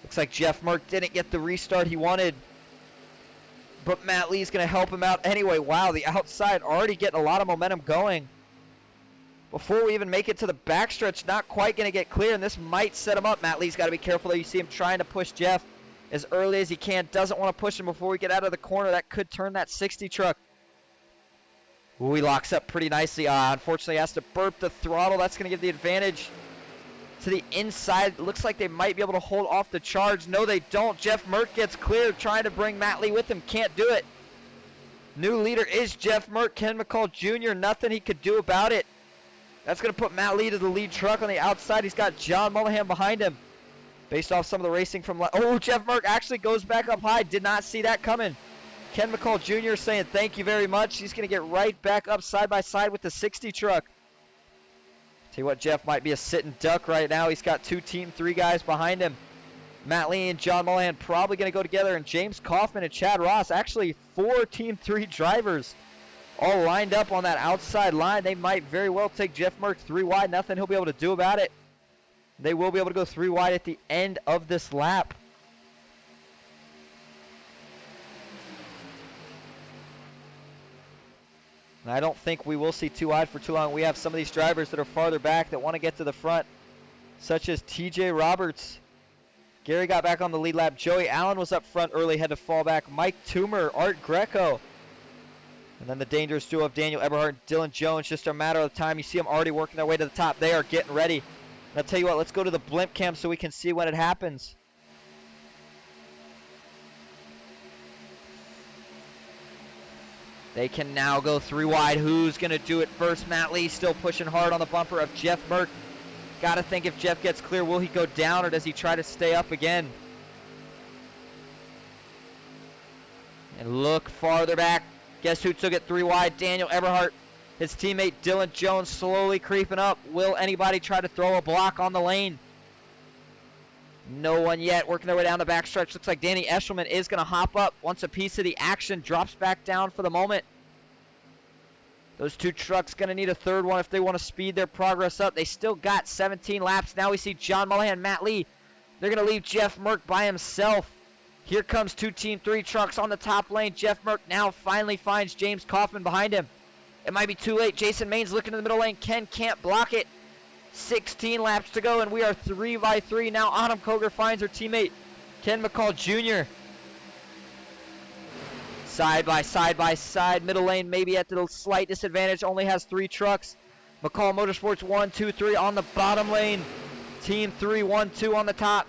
Looks like Jeff Merck didn't get the restart he wanted. but Matt Lee's going to help him out anyway. Wow, the outside already getting a lot of momentum going. Before we even make it to the backstretch, not quite going to get clear, and this might set him up. Matt Lee's got to be careful, though. You see him trying to push Jeff as early as he can. Doesn't want to push him before we get out of the corner. That could turn that 60 truck. Ooh, he locks up pretty nicely. Unfortunately, has to burp the throttle. That's going to give the advantage to the inside. It looks like they might be able to hold off the charge. No, they don't. Jeff Merck gets cleared, trying to bring Matt Lee with him. Can't do it. New leader is Jeff Merck. Ken McCall Jr., nothing he could do about it. That's going to put Matt Lee to the lead truck on the outside. He's got John Mullahan behind him. Based off some of the racing from... Oh, Jeff Merck actually goes back up high. Did not see that coming. Ken McCall Jr. saying thank you very much. He's going to get right back up side by side with the 60 truck. Tell you what, Jeff might be a sitting duck right now. He's got 2 Team 3 guys behind him. Matt Lee and John Mullahan probably going to go together. And James Kaufman and Chad Ross, actually 4 Team 3 drivers all lined up on that outside line. They might very well take Jeff Merck 3 wide. Nothing he'll be able to do about it. They will be able to go 3 wide at the end of this lap. And I don't think we will see 2 wide for too long. We have some of these drivers that are farther back that want to get to the front, such as TJ Roberts. Gary got back on the lead lap. Joey Allen was up front early, had to fall back. Mike Toomer, Art Greco. And then the dangerous duo of Daniel Eberhardt and Dylan Jones. Just a matter of time. You see them already working their way to the top. They are getting ready. And I'll tell you what, let's go to the blimp cam so we can see when it happens. They can now go 3 wide. Who's going to do it first? Matt Lee still pushing hard on the bumper of Jeff Merck. Got to think if Jeff gets clear, will he go down or does he try to stay up again? And look farther back. Guess who took it 3 wide? Daniel Eberhardt. His teammate Dylan Jones slowly creeping up. Will anybody try to throw a block on the lane? No one yet. Working their way down the backstretch. Looks like Danny Eshelman is going to hop up. Wants a piece of the action. Drops back down for the moment. Those 2 trucks going to need a 3rd one if they want to speed their progress up. They still got 17 laps. Now we see John Mullahan, Matt Lee. They're going to leave Jeff Merck by himself. Here comes 2 Team 3 trucks on the top lane. Jeff Merck now finally finds James Kaufman behind him. It might be too late. Jason Maines looking in the middle lane. Ken can't block it. 16 laps to go, and we are 3 by 3. Now Autumn Koger finds her teammate, Ken McCall Jr. Side by side. Middle lane maybe at the slight disadvantage. Only has 3 trucks. McCall Motorsports 1, 2, 3 on the bottom lane. Team 3, 1, 2 on the top.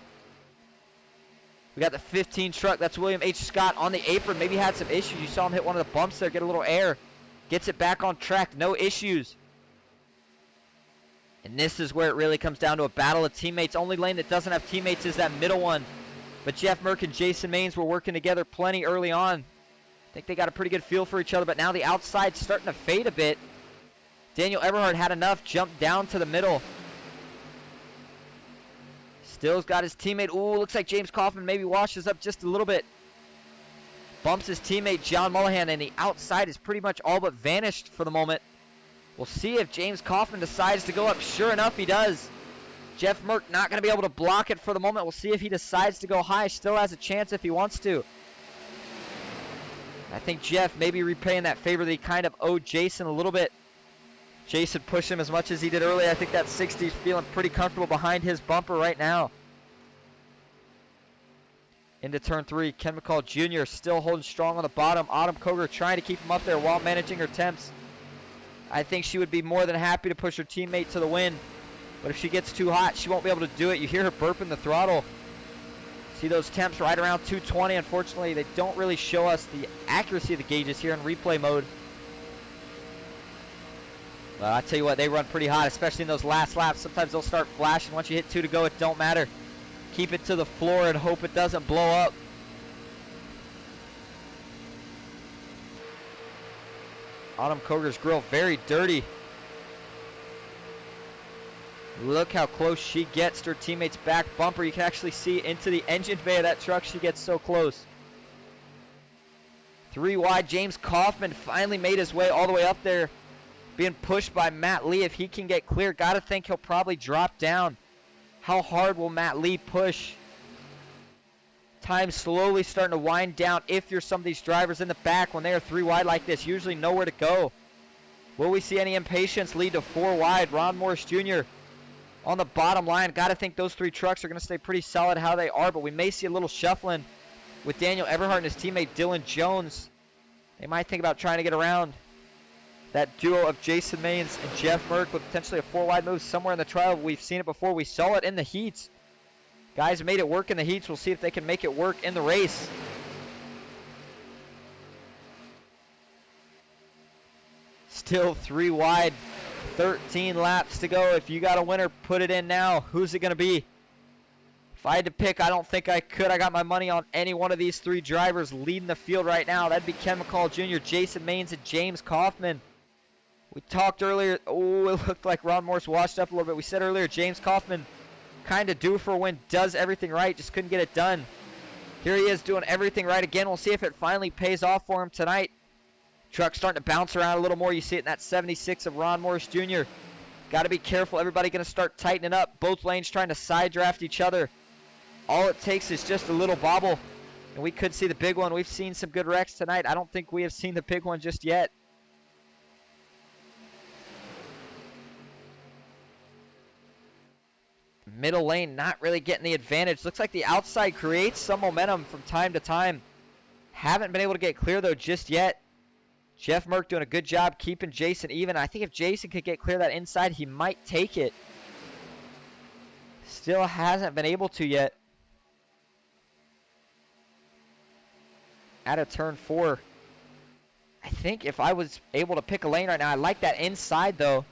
We got the 15 truck. That's William H. Scott on the apron. Maybe had some issues. You saw him hit one of the bumps there, get a little air. Gets it back on track. No issues. And this is where it really comes down to a battle of teammates. Only lane that doesn't have teammates is that middle one. But Jeff Merck and Jason Maines were working together plenty early on. I think they got a pretty good feel for each other, but now the outside's starting to fade a bit. Daniel Eberhardt had enough, jumped down to the middle. Still's got his teammate. Ooh, looks like James Kaufman maybe washes up just a little bit. Bumps his teammate John Mullahan, and the outside is pretty much all but vanished for the moment. We'll see if James Kaufman decides to go up. Sure enough, he does. Jeff Merck not going to be able to block it for the moment. We'll see if he decides to go high. Still has a chance if he wants to. I think Jeff may be repaying that favor that he kind of owed Jason a little bit. Jason pushed him as much as he did earlier. I think that 60 is feeling pretty comfortable behind his bumper right now. Into turn 3, Ken McCall Jr. still holding strong on the bottom. Autumn Koger trying to keep him up there while managing her temps. I think she would be more than happy to push her teammate to the win. But if she gets too hot, she won't be able to do it. You hear her burping the throttle. See those temps right around 220. Unfortunately, they don't really show us the accuracy of the gauges here in replay mode. Well, I tell you what, they run pretty hot, especially in those last laps. Sometimes they'll start flashing. Once you hit 2 to go, it don't matter. Keep it to the floor and hope it doesn't blow up. Autumn Koger's grill very dirty. Look how close she gets to her teammate's back bumper. You can actually see into the engine bay of that truck. She gets so close. 3 wide. James Kaufman finally made his way all the way up there. Being pushed by Matt Lee. If he can get clear, got to think he'll probably drop down. How hard will Matt Lee push? Time slowly starting to wind down if you're some of these drivers in the back when they are 3 wide like this. Usually nowhere to go. Will we see any impatience lead to 4 wide? Ron Morris Jr. on the bottom line. Got to think those 3 trucks are going to stay pretty solid how they are, but we may see a little shuffling with Daniel Eberhardt and his teammate Dylan Jones. They might think about trying to get around that duo of Jason Maines and Jeff Merck with potentially a 4 wide move somewhere in the trial. We've seen it before. We saw it in the heats. Guys made it work in the heats. We'll see if they can make it work in the race. Still 3 wide, 13 laps to go. If you got a winner, put it in now. Who's it going to be? If I had to pick, I don't think I could. I got my money on any one of these 3 drivers leading the field right now. That'd be Ken McCall Jr., Jason Maines, and James Kaufman. We talked earlier. Oh, it looked like Ron Morris washed up a little bit. We said earlier, James Kaufman kind of due for a win, does everything right, just couldn't get it done. Here he is doing everything right again. We'll see if it finally pays off for him tonight. Truck starting to bounce around a little more. You see it in that 76 of Ron Morris Jr. Got to be careful. Everybody going to start tightening up. Both lanes trying to side draft each other. All it takes is just a little bobble, and we could see the big one. We've seen some good wrecks tonight. I don't think we have seen the big one just yet. Middle lane not really getting the advantage. Looks like the outside creates some momentum from time to time. Haven't been able to get clear though just yet. Jeff Merck doing a good job keeping Jason even. I think if Jason could get clear that inside, he might take it. Still hasn't been able to yet. Out of turn 4. I think if I was able to pick a lane right now, I like that inside though.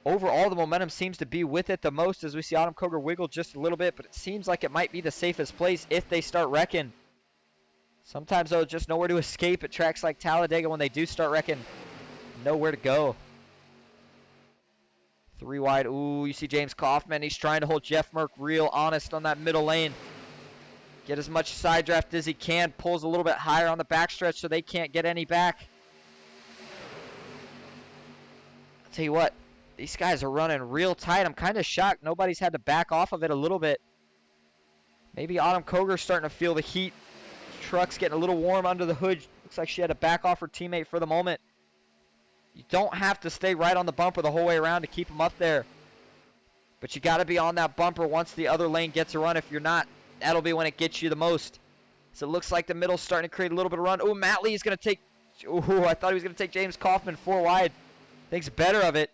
Overall, the momentum seems to be with it the most as we see Autumn Koger wiggle just a little bit, but it seems like it might be the safest place if they start wrecking. Sometimes, though, just nowhere to escape at tracks like Talladega when they do start wrecking. Nowhere to go. 3 wide. Ooh, you see James Kaufman. He's trying to hold Jeff Merck real honest on that middle lane. Get as much side draft as he can. Pulls a little bit higher on the backstretch so they can't get any back. I'll tell you what. These guys are running real tight. I'm kind of shocked nobody's had to back off of it a little bit. Maybe Autumn Koger's starting to feel the heat. Truck's getting a little warm under the hood. Looks like she had to back off her teammate for the moment. You don't have to stay right on the bumper the whole way around to keep them up there. But you got to be on that bumper once the other lane gets a run. If you're not, that'll be when it gets you the most. So it looks like the middle's starting to create a little bit of run. Oh, Matt Lee's going to take... Ooh, I thought he was going to take James Kaufman 4 wide. Thinks better of it.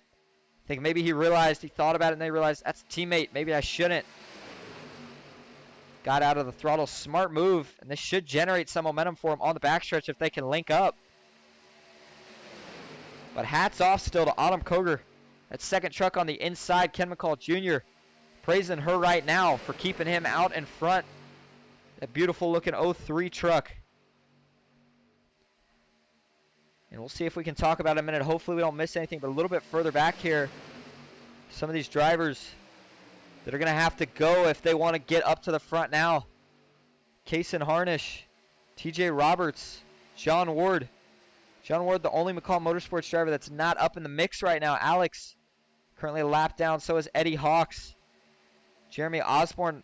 I think maybe he thought about it, and they realized, that's a teammate. Maybe I shouldn't. Got out of the throttle. Smart move, and this should generate some momentum for him on the backstretch if they can link up. But hats off still to Autumn Koger. That second truck on the inside, Ken McCall Jr. Praising her right now for keeping him out in front. That beautiful looking 03 truck. And we'll see if we can talk about it in a minute. Hopefully we don't miss anything, but a little bit further back here, some of these drivers that are going to have to go if they want to get up to the front now. Kaysen Harnish, TJ Roberts, John Ward. John Ward, the only McCall Motorsports driver that's not up in the mix right now. Alex, currently a lap down. So is Eddie Hawks. Jeremy Osborne.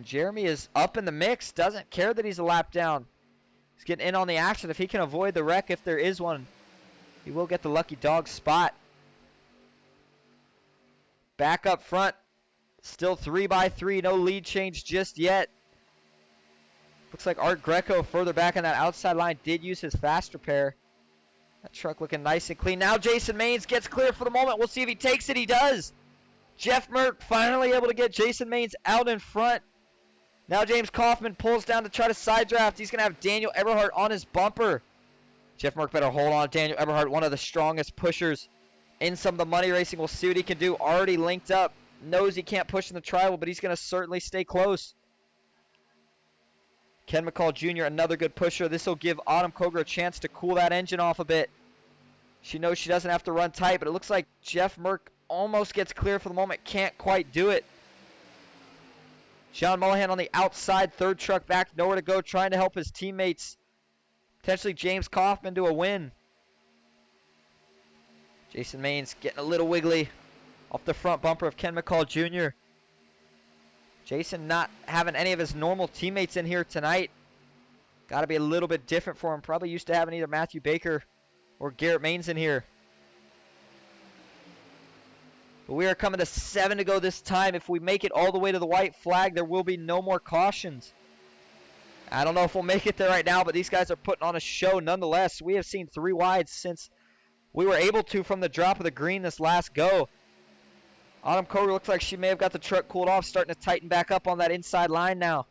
Jeremy is up in the mix. Doesn't care that he's a lap down. He's getting in on the action. If he can avoid the wreck, if there is one, he will get the lucky dog spot. Back up front. Still 3x3. No lead change just yet. Looks like Art Greco further back on that outside line did use his fast repair. That truck looking nice and clean. Now Jason Maines gets clear for the moment. We'll see if he takes it. He does. Jeff Merck finally able to get Jason Maines out in front. Now James Kaufman pulls down to try to side draft. He's going to have Daniel Eberhardt on his bumper. Jeff Merck better hold on. Daniel Eberhardt, one of the strongest pushers in some of the money racing. We'll see what he can do. Already linked up. Knows he can't push in the tribal, but he's going to certainly stay close. Ken McCall Jr., another good pusher. This will give Autumn Koger a chance to cool that engine off a bit. She knows she doesn't have to run tight, but it looks like Jeff Merck almost gets clear for the moment. Can't quite do it. Sean Mullihan on the outside, third truck back, nowhere to go, trying to help his teammates. Potentially James Kaufman to a win. Jason Maines getting a little wiggly off the front bumper of Ken McCall Jr. Jason not having any of his normal teammates in here tonight. Got to be a little bit different for him. Probably used to having either Matthew Baker or Garrett Maines in here. But we are coming to 7 to go this time. If we make it all the way to the white flag, there will be no more cautions. I don't know if we'll make it there right now, but these guys are putting on a show nonetheless. We have seen 3 wides since we were able to from the drop of the green this last go. Autumn Koger looks like she may have got the truck cooled off, starting to tighten back up on that inside line now.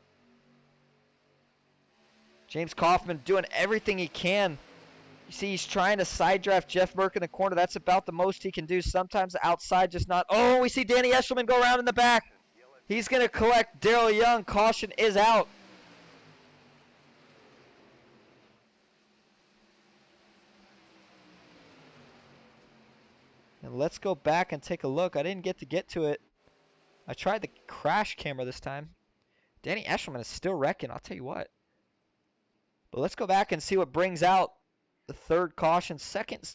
James Kaufman doing everything he can. You see, he's trying to side draft Jeff Merck in the corner. That's about the most he can do. Sometimes the outside just not. Oh, we see Danny Eshelman go around in the back. He's going to collect Daryl Young. Caution is out. And let's go back and take a look. I didn't get to it. I tried the crash camera this time. Danny Eshelman is still wrecking, I'll tell you what. But let's go back and see what brings out the third caution, second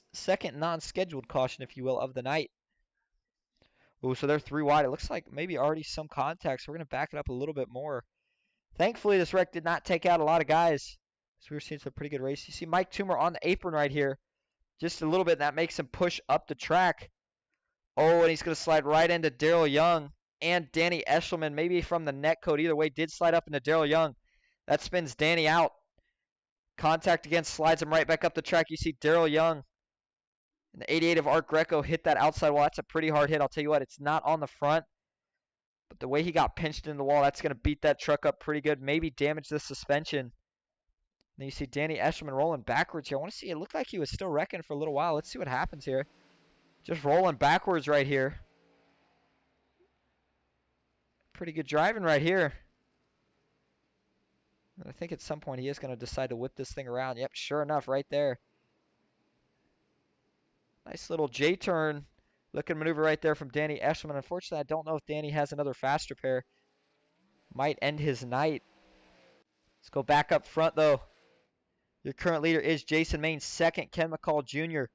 non-scheduled caution, if you will, of the night. Ooh, so they're 3 wide. It looks like maybe already some contact, so we're going to back it up a little bit more. Thankfully, this wreck did not take out a lot of guys. So we were seeing some pretty good race. You see Mike Toomer on the apron right here. Just a little bit, and that makes him push up the track. Oh, and he's going to slide right into Daryl Young and Danny Eshelman. Maybe from the net code. Either way, did slide up into Daryl Young. That spins Danny out. Contact again, slides him right back up the track. You see Daryl Young and the 88 of Art Greco hit that outside wall. That's a pretty hard hit. I'll tell you what, it's not on the front. But the way he got pinched in the wall, that's going to beat that truck up pretty good. Maybe damage the suspension. Then you see Danny Eshelman rolling backwards here. I want to see, it looked like he was still wrecking for a little while. Let's see what happens here. Just rolling backwards right here. Pretty good driving right here. And I think at some point he is going to decide to whip this thing around. Yep, sure enough, right there. Nice little J-turn looking maneuver right there from Danny Eshelman. Unfortunately, I don't know if Danny has another fast repair. Might end his night. Let's go back up front, though. Your current leader is Jason Maines. 2nd, Ken McCall Jr.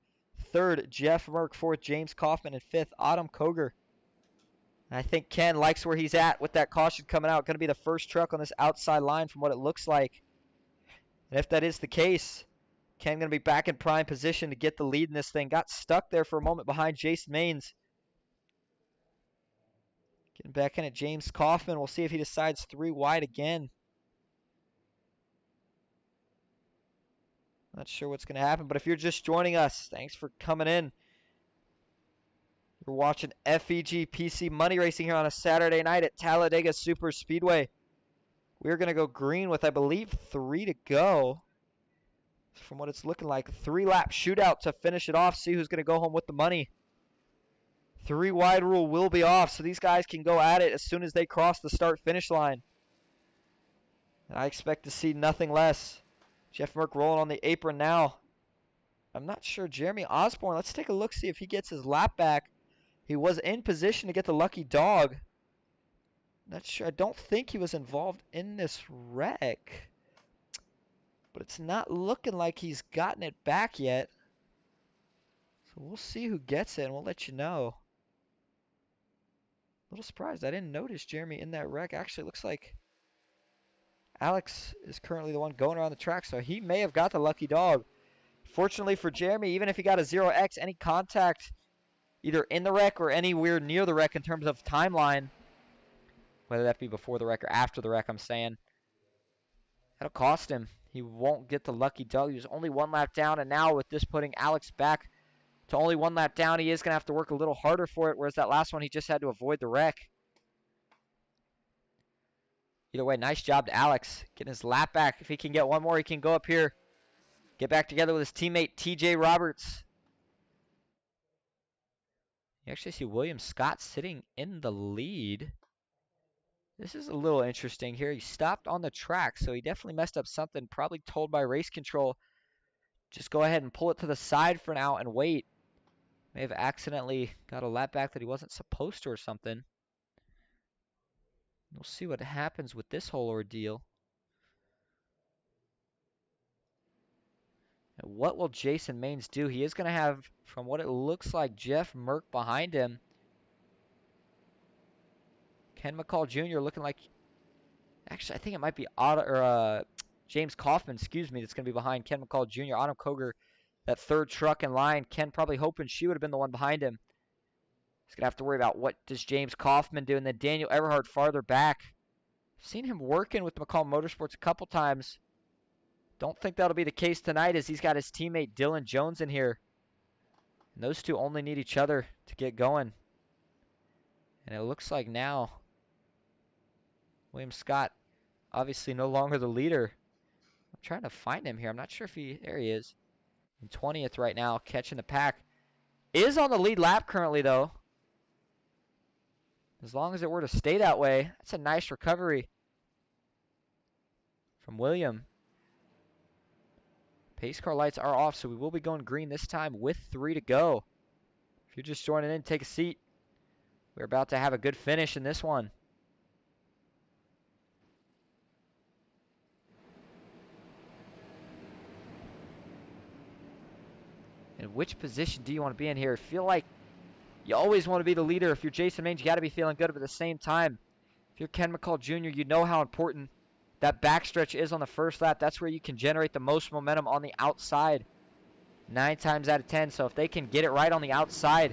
3rd, Jeff Merck. 4th, James Kaufman. And 5th, Autumn Koger. I think Ken likes where he's at with that caution coming out. Going to be the first truck on this outside line from what it looks like. And if that is the case, Ken going to be back in prime position to get the lead in this thing. Got stuck there for a moment behind Jason Maines. Getting back in at James Kaufman. We'll see if he decides 3 wide again. Not sure what's going to happen, but if you're just joining us, thanks for coming in. We're watching FEG-PC money racing here on a Saturday night at Talladega Superspeedway. We're going to go green with, I believe, 3 to go. From what it's looking like, 3-lap shootout to finish it off. See who's going to go home with the money. 3 wide rule will be off, so these guys can go at it as soon as they cross the start-finish line. And I expect to see nothing less. Jeff Merck rolling on the apron now. I'm not sure. Jeremy Osborne, let's take a look, see if he gets his lap back. He was in position to get the lucky dog. Not sure. I don't think he was involved in this wreck. But it's not looking like he's gotten it back yet. So we'll see who gets it, and we'll let you know. A little surprised. I didn't notice Jeremy in that wreck. Actually, it looks like Alex is currently the one going around the track, so he may have got the lucky dog. Fortunately for Jeremy, even if he got a 0X, any contact either in the wreck or anywhere near the wreck in terms of timeline, whether that be before the wreck or after the wreck, I'm saying, that'll cost him. He won't get the lucky dog. He was only 1 lap down, and now with this putting Alex back to only 1 lap down, he is going to have to work a little harder for it, whereas that last one he just had to avoid the wreck. Either way, nice job to Alex getting his lap back. If he can get one more, he can go up here, get back together with his teammate TJ Roberts. You actually see William Scott sitting in the lead. This is a little interesting here. He stopped on the track, so he definitely messed up something. Probably told by race control, just go ahead and pull it to the side for now and wait. May have accidentally got a lap back that he wasn't supposed to or something. We'll see what happens with this whole ordeal. And what will Jason Maines do? He is going to have, from what it looks like, Jeff Merck behind him. Ken McCall Jr. looking like, actually, I think it might be Otto, or James Kaufman, excuse me, that's going to be behind Ken McCall Jr. Autumn Koger, that third truck in line. Ken probably hoping she would have been the one behind him. He's going to have to worry about what does James Kaufman do. And then Daniel Eberhardt farther back. I've seen him working with McCall Motorsports a couple times. Don't think that'll be the case tonight as he's got his teammate Dylan Jones in here. And those two only need each other to get going. And it looks like now William Scott, obviously no longer the leader. I'm trying to find him here. I'm not sure if there he is. In 20th right now, catching the pack. Is on the lead lap currently, though. As long as it were to stay that way, that's a nice recovery from William. Pace car lights are off, so we will be going green this time with 3 to go. If you're just joining in, take a seat. We're about to have a good finish in this one. And which position do you want to be in here? I feel like you always want to be the leader. If you're Jason Maines, you got to be feeling good, but at the same time, if you're Ken McCall Jr., you know how important that backstretch is on the first lap. That's where you can generate the most momentum on the outside 9 times out of 10. So if they can get it right on the outside,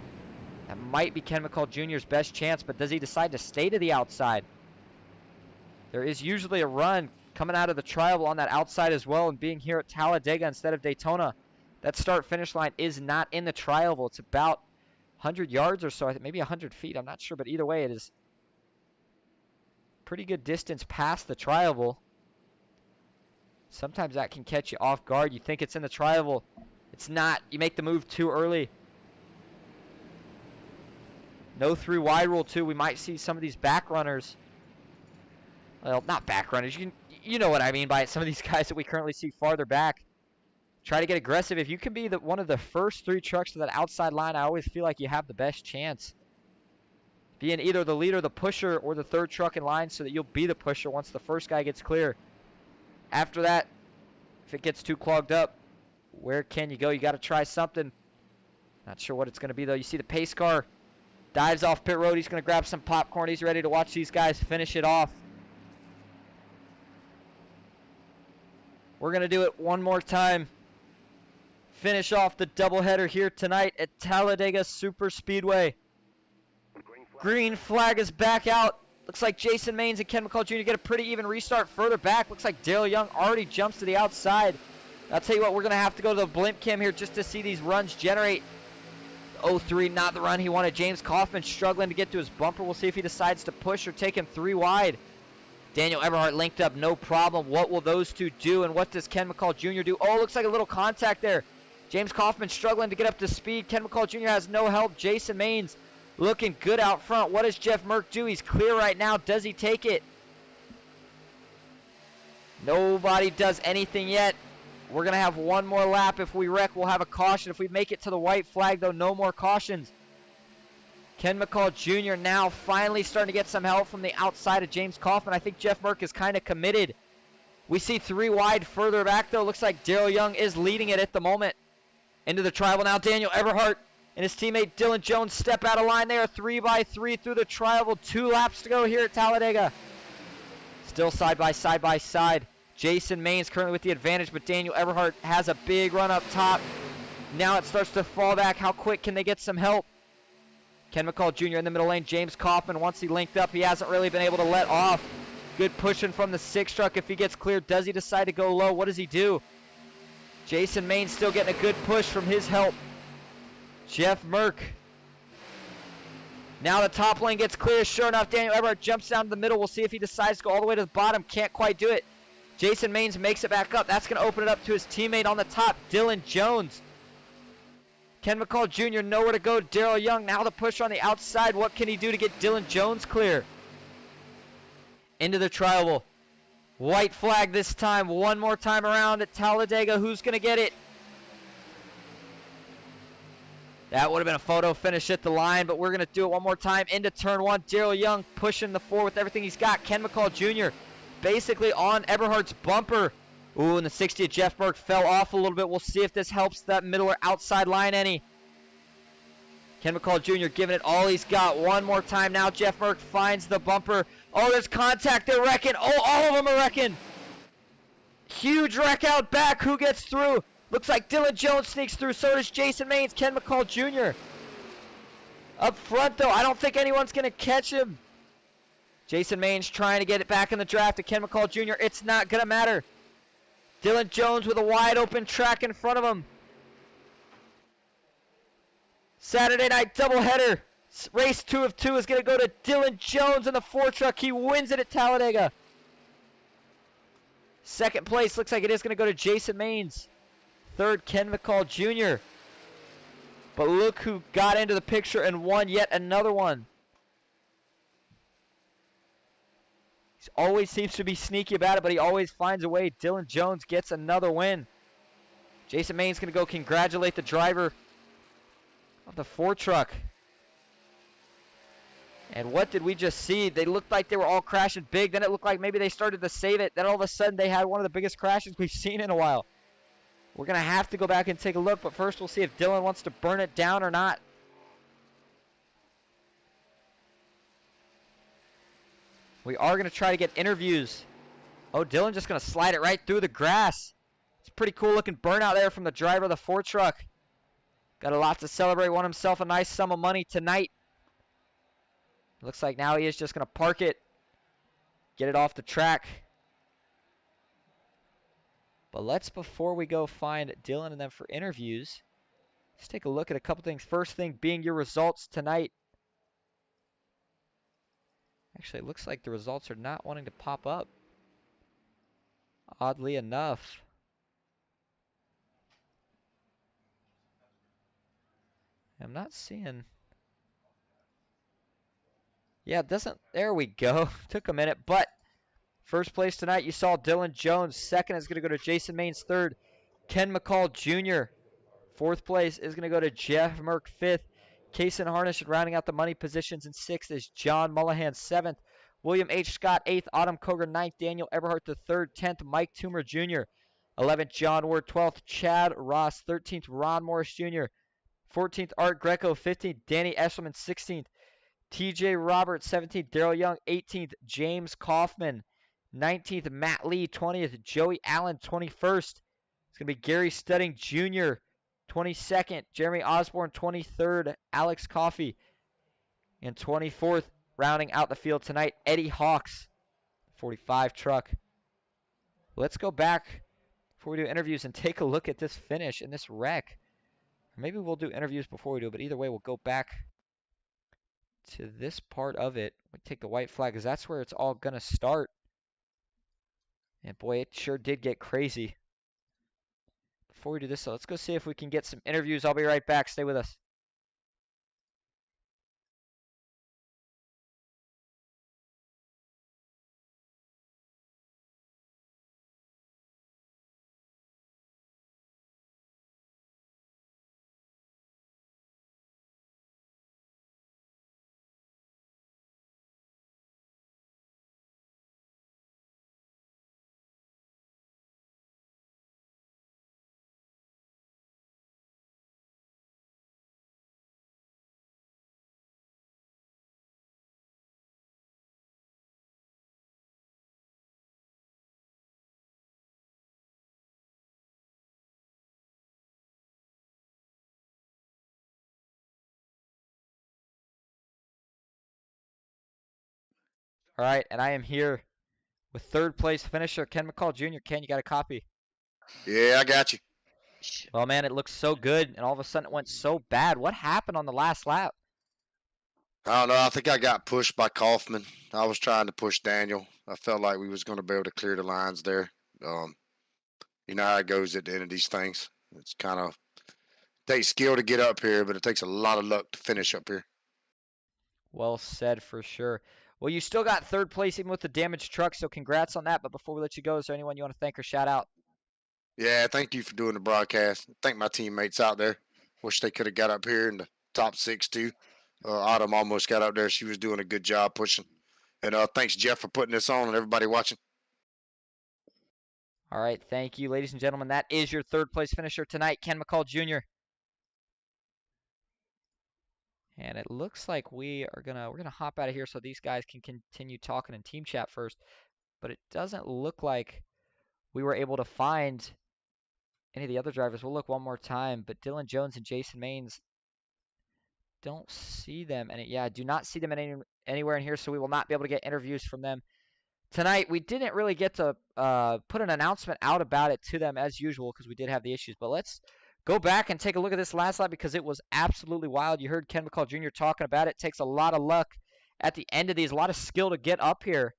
that might be Ken McCall Jr.'s best chance, but does he decide to stay to the outside? There is usually a run coming out of the trial on that outside as well, and being here at Talladega instead of Daytona, that start-finish line is not in the tri-oval. It's about 100 yards or so, maybe 100 feet. I'm not sure, but either way, it is pretty good distance past the tri-oval. Sometimes that can catch you off guard. You think it's in the tri-oval. It's not. You make the move too early. No 3 wide rule, too. We might see some of these back runners. Well, not back runners. You know what I mean by it. Some of these guys that we currently see farther back. Try to get aggressive. If you can be one of the first 3 trucks to that outside line, I always feel like you have the best chance. Being either the leader, the pusher, or the 3rd truck in line so that you'll be the pusher once the first guy gets clear. After that, if it gets too clogged up, where can you go? You got to try something. Not sure what it's going to be, though. You see the pace car dives off pit road. He's going to grab some popcorn. He's ready to watch these guys finish it off. We're going to do it one more time. Finish off the doubleheader here tonight at Talladega Superspeedway. Green flag is back out. Looks like Jason Maines and Ken McCall Jr. get a pretty even restart further back. Looks like Dale Young already jumps to the outside. I'll tell you what, we're going to have to go to the blimp cam here just to see these runs generate. 0-3, not the run he wanted. James Kaufman struggling to get to his bumper. We'll see if he decides to push or take him 3 wide. Daniel Eberhardt linked up, no problem. What will those two do, and what does Ken McCall Jr. do? Oh, looks like a little contact there. James Kaufman struggling to get up to speed. Ken McCall Jr. has no help. Jason Maines looking good out front. What does Jeff Merck do? He's clear right now. Does he take it? Nobody does anything yet. We're going to have one more lap. If we wreck, we'll have a caution. If we make it to the white flag, though, no more cautions. Ken McCall Jr. now finally starting to get some help from the outside of James Kaufman. I think Jeff Merck is kind of committed. We see 3 wide further back, though. Looks like Darrell Young is leading it at the moment. Into the tribal now. Daniel Eberhardt and his teammate Dylan Jones step out of line there. 3x3 through the tribal. 2 laps to go here at Talladega. Still side by side. Jason Maines currently with the advantage, but Daniel Eberhardt has a big run up top. Now it starts to fall back. How quick can they get some help? Ken McCall Jr. in the middle lane. James Kaufman, once he linked up, he hasn't really been able to let off. Good pushing from the 6 truck. If he gets clear, does he decide to go low? What does he do? Jason Maines still getting a good push from his help. Jeff Merck. Now the top lane gets clear. Sure enough, Daniel Eberhardt jumps down to the middle. We'll see if he decides to go all the way to the bottom. Can't quite do it. Jason Maines makes it back up. That's going to open it up to his teammate on the top, Dylan Jones. Ken McCall Jr. nowhere to go. Darrell Young now the push on the outside. What can he do to get Dylan Jones clear? Into the tribal. White flag this time. One more time around at Talladega. Who's going to get it? That would have been a photo finish at the line, but we're going to do it one more time. Into turn 1. Darrell Young pushing the 4 with everything he's got. Ken McCall Jr. basically on Eberhardt's bumper. Ooh, and the 60th Jeff Merck fell off a little bit. We'll see if this helps that middle or outside line any. Ken McCall Jr. giving it all he's got. One more time now. Jeff Merck finds the bumper. Oh, there's contact. They're wrecking. Oh, all of them are wrecking. Huge wreck out back. Who gets through? Looks like Dylan Jones sneaks through. So does Jason Maines. Ken McCall Jr. Up front, though, I don't think anyone's going to catch him. Jason Maines trying to get it back in the draft to Ken McCall Jr. It's not going to matter. Dylan Jones with a wide open track in front of him. Saturday night doubleheader. Race 2 of 2 is going to go to Dylan Jones in the 4 truck. He wins it at Talladega. Second place looks like it is going to go to Jason Maines. Third, Ken McCall Jr. But look who got into the picture and won yet another one. He always seems to be sneaky about it, but he always finds a way. Dylan Jones gets another win. Jason Maines going to go congratulate the driver of the 4 truck. And what did we just see? They looked like they were all crashing big. Then it looked like maybe they started to save it. Then all of a sudden they had one of the biggest crashes we've seen in a while. We're going to have to go back and take a look, but first we'll see if Dylan wants to burn it down or not. We are going to try to get interviews. Oh, Dylan just going to slide it right through the grass. It's a pretty cool looking burnout there from the driver of the 4 truck. Got a lot to celebrate. Won himself a nice sum of money tonight. Looks like now he is just going to park it. Get it off the track. But let's, before we go find Dylan and them for interviews, let's take a look at a couple things. First thing being your results tonight. Actually, it looks like the results are not wanting to pop up. Oddly enough. I'm not seeing. Yeah, it doesn't. There we go. Took a minute, but first place tonight, you saw Dylan Jones. Second is going to go to Jason Maines. Third, Ken McCall Jr. Fourth place is going to go to Jeff Merck. Fifth, Kaysen Harnish. And rounding out the money positions in sixth is John Mullahan. Seventh, William H. Scott. Eighth, Autumn Koger. Ninth, Daniel Eberhardt. The third, 10th, Mike Toomer Jr. 11th, John Ward. 12th, Chad Ross. 13th, Ron Morris Jr. 14th, Art Greco. 15th, Danny Eshelman. 16th, TJ Roberts. 17th, Daryl Young. 18th, James Kaufman. 19th, Matt Lee. 20th, Joey Allen. 21st, it's going to be Gary Studding Jr. 22nd, Jeremy Osborne. 23rd, Alex Coffey. And 24th, rounding out the field tonight, Eddie Hawks, 45 truck. Let's go back before we do interviews and take a look at this finish and this wreck. Or maybe we'll do interviews before we do it, but either way, we'll go back to this part of it. We take the white flag because that's where it's all going to start. And boy, it sure did get crazy. Before we do this, let's go see if we can get some interviews. I'll be right back. Stay with us. All right, and I am here with third place finisher Ken McCall Jr. Ken, you got a copy? Yeah, I got you. Well, man, it looks so good, and all of a sudden it went so bad. What happened on the last lap? I don't know. I think I got pushed by Kaufman. I was trying to push Daniel. I felt like we was going to be able to clear the lines there. You know how it goes at the end of these things. It's kind of takes skill to get up here, but it takes a lot of luck to finish up here. Well said for sure. Well, you still got third place even with the damaged truck, so congrats on that. But before we let you go, is there anyone you want to thank or shout out? Yeah, thank you for doing the broadcast. Thank my teammates out there. Wish they could have got up here in the top 6 too. Autumn almost got up there. She was doing a good job pushing. And thanks, Jeff, for putting this on and everybody watching. All right, thank you, ladies and gentlemen. That is your third place finisher tonight, Ken McCall Jr. And it looks like we're gonna hop out of here so these guys can continue talking in team chat first. But it doesn't look like we were able to find any of the other drivers. We'll look one more time, but Dylan Jones and Jason Maines, don't see them. And yeah, I do not see them anywhere in here, so we will not be able to get interviews from them tonight. We didn't really get to put an announcement out about it to them as usual because we did have the issues. But let's go back and take a look at this last lap because it was absolutely wild. You heard Ken McCall Jr. talking about it. It takes a lot of luck at the end of these, a lot of skill to get up here.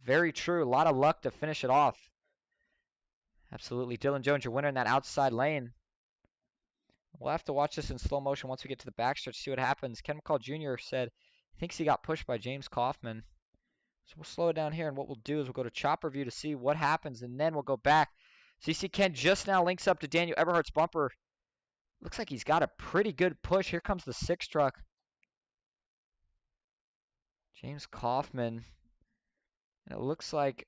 Very true. A lot of luck to finish it off. Absolutely. Dylan Jones, your winner in that outside lane. We'll have to watch this in slow motion once we get to the backstretch, see what happens. Ken McCall Jr. said he thinks he got pushed by James Kaufman. So we'll slow it down here, and what we'll do is we'll go to chopper view to see what happens, and then we'll go back. So you see Ken just now links up to Daniel Eberhardt's bumper. Looks like he's got a pretty good push. Here comes the 6 truck. James Kaufman. And it looks like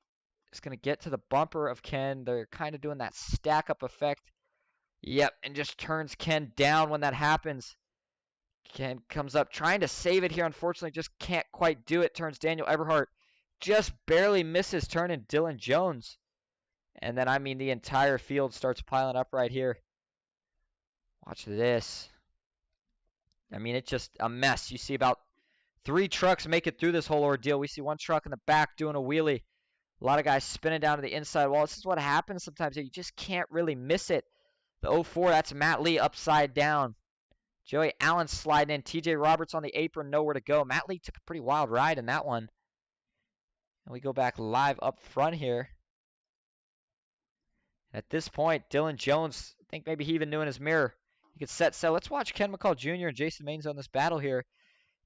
it's going to get to the bumper of Ken. They're kind of doing that stack-up effect. Yep, and just turns Ken down when that happens. Ken comes up trying to save it here. Unfortunately, just can't quite do it. Turns Daniel Eberhardt. Just barely misses turning Dylan Jones. And then, I mean, the entire field starts piling up right here. Watch this. I mean, it's just a mess. You see about 3 trucks make it through this whole ordeal. We see 1 truck in the back doing a wheelie. A lot of guys spinning down to the inside wall. This is what happens sometimes. You just can't really miss it. The 04, that's Matt Lee upside down. Joey Allen sliding in. TJ Roberts on the apron, nowhere to go. Matt Lee took a pretty wild ride in that one. And we go back live up front here. At this point, Dylan Jones, I think maybe he even knew in his mirror. He could set sail. Let's watch Ken McCall Jr. and Jason Maines on this battle here.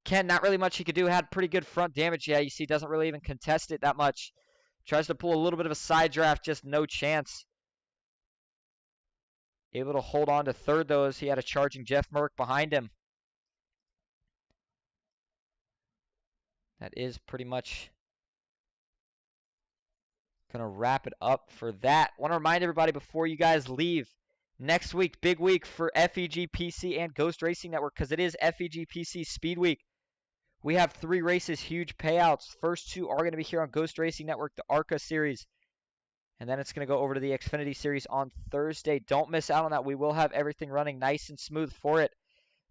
Ken, not really much he could do. Had pretty good front damage. Yeah, you see, doesn't really even contest it that much. Tries to pull a little bit of a side draft, just no chance. Able to hold on to third, though, as he had a charging Jeff Merck behind him. That is pretty much going to wrap it up for that. Want to remind everybody before you guys leave, next week, big week for FEG-PC and Ghost Racing Network because it is FEG-PC Speed Week. We have 3 races, huge payouts. First 2 are going to be here on Ghost Racing Network, the ARCA Series. And then it's going to go over to the Xfinity Series on Thursday. Don't miss out on that. We will have everything running nice and smooth for it.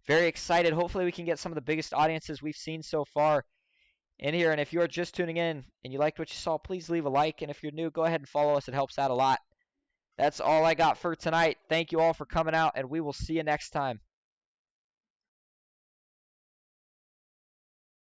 Very excited. Hopefully we can get some of the biggest audiences we've seen so far in here. And if you are just tuning in and you liked what you saw, please leave a like. And if you're new, go ahead and follow us. It helps out a lot. That's all I got for tonight. Thank you all for coming out, and we will see you next time.